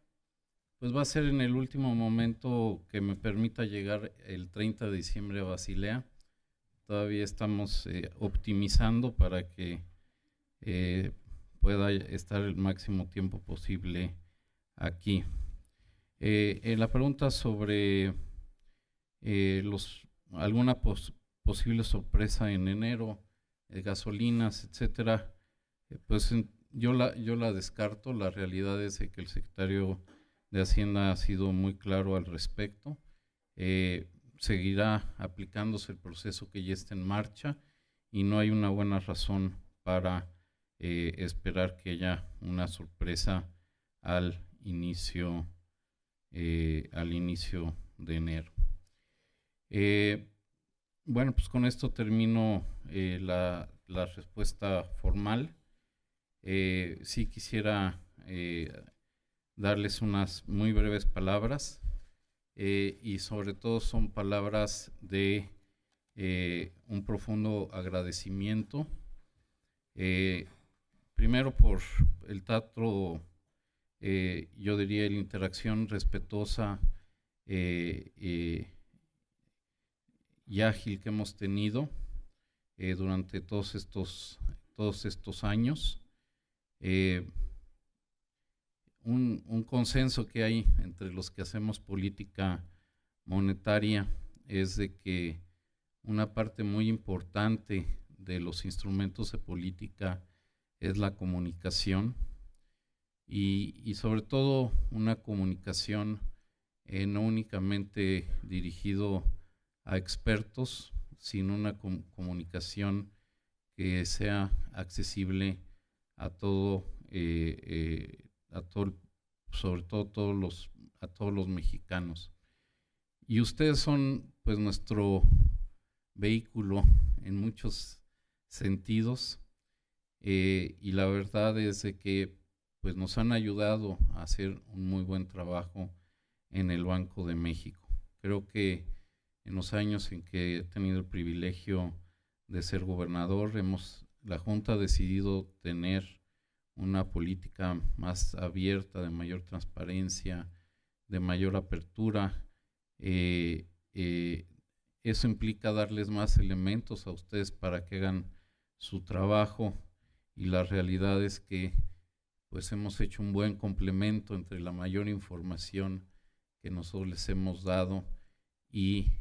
pues va a ser en el último momento que me permita llegar el 30 de diciembre a Basilea. Todavía estamos optimizando para que pueda estar el máximo tiempo posible aquí. La pregunta sobre alguna posible sorpresa en enero, gasolinas, etcétera, pues yo la descarto. La realidad es que el secretario de Hacienda ha sido muy claro al respecto. Seguirá aplicándose el proceso que ya está en marcha y no hay una buena razón para esperar que haya una sorpresa al inicio de enero. Bueno, pues con esto termino la respuesta formal. Sí quisiera darles unas muy breves palabras y sobre todo son palabras de un profundo agradecimiento. Primero por el trato, yo diría la interacción respetuosa y ágil que hemos tenido durante todos estos años. Un consenso que hay entre los que hacemos política monetaria es de que una parte muy importante de los instrumentos de política es la comunicación y sobre todo una comunicación no únicamente dirigido a expertos, sino una comunicación que sea accesible a todo, sobre todo a todos los mexicanos. Y ustedes son pues nuestro vehículo en muchos sentidos, y la verdad es de que pues nos han ayudado a hacer un muy buen trabajo en el Banco de México. Creo que en los años en que he tenido el privilegio de ser gobernador, la Junta ha decidido tener una política más abierta, de mayor transparencia, de mayor apertura. Eso implica darles más elementos a ustedes para que hagan su trabajo, y la realidad es que pues hemos hecho un buen complemento entre la mayor información que nosotros les hemos dado y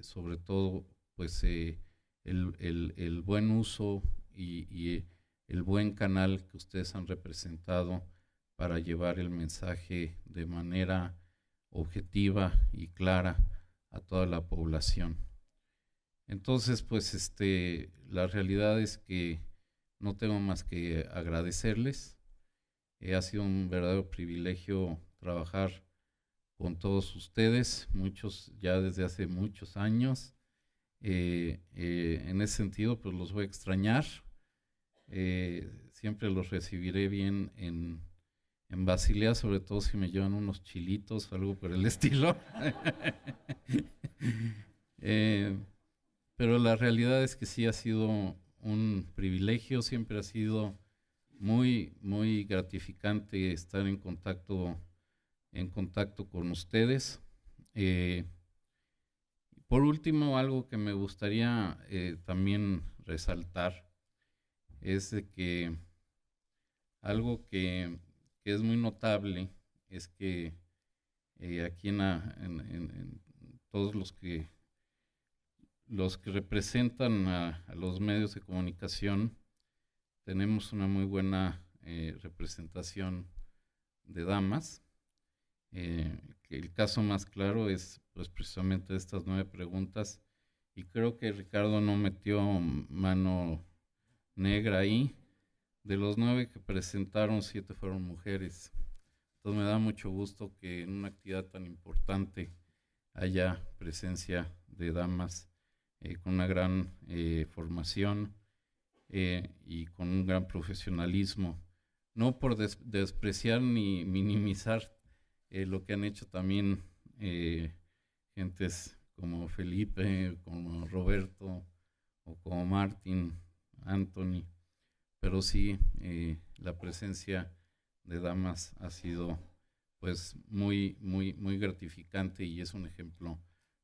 sobre todo pues el buen uso y el buen canal que ustedes han representado para llevar el mensaje de manera objetiva y clara a toda la población. Entonces, pues la realidad es que no tengo más que agradecerles. Ha sido un verdadero privilegio trabajar con todos ustedes, muchos ya desde hace muchos años. En ese sentido, pues los voy a extrañar. Siempre los recibiré bien en Basilea, sobre todo si me llevan unos chilitos o algo por el estilo. Pero la realidad es que sí ha sido un privilegio, siempre ha sido muy, muy gratificante estar en contacto con ustedes. Por último, algo que me gustaría también resaltar es de que algo que es muy notable es que aquí en todos los que representan a los medios de comunicación tenemos una muy buena representación de damas. El caso más claro es pues precisamente estas 9 preguntas, y creo que Ricardo no metió mano negra ahí. De los 9 que presentaron, 7 fueron mujeres. Entonces me da mucho gusto que en una actividad tan importante haya presencia de damas con una gran formación y con un gran profesionalismo. No por despreciar ni minimizar lo que han hecho también gentes como Felipe, como Roberto o como Martín, Anthony, pero sí la presencia de damas ha sido pues muy, muy, muy gratificante, y es un ejemplo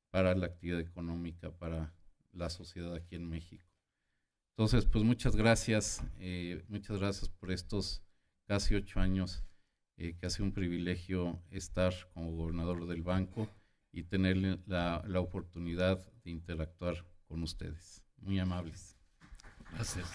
para la actividad económica, para la sociedad aquí en México. Entonces, pues muchas gracias por estos casi 8 años, que ha sido un privilegio estar como gobernador del banco y tener la oportunidad de interactuar con ustedes. Muy amables. Gracias.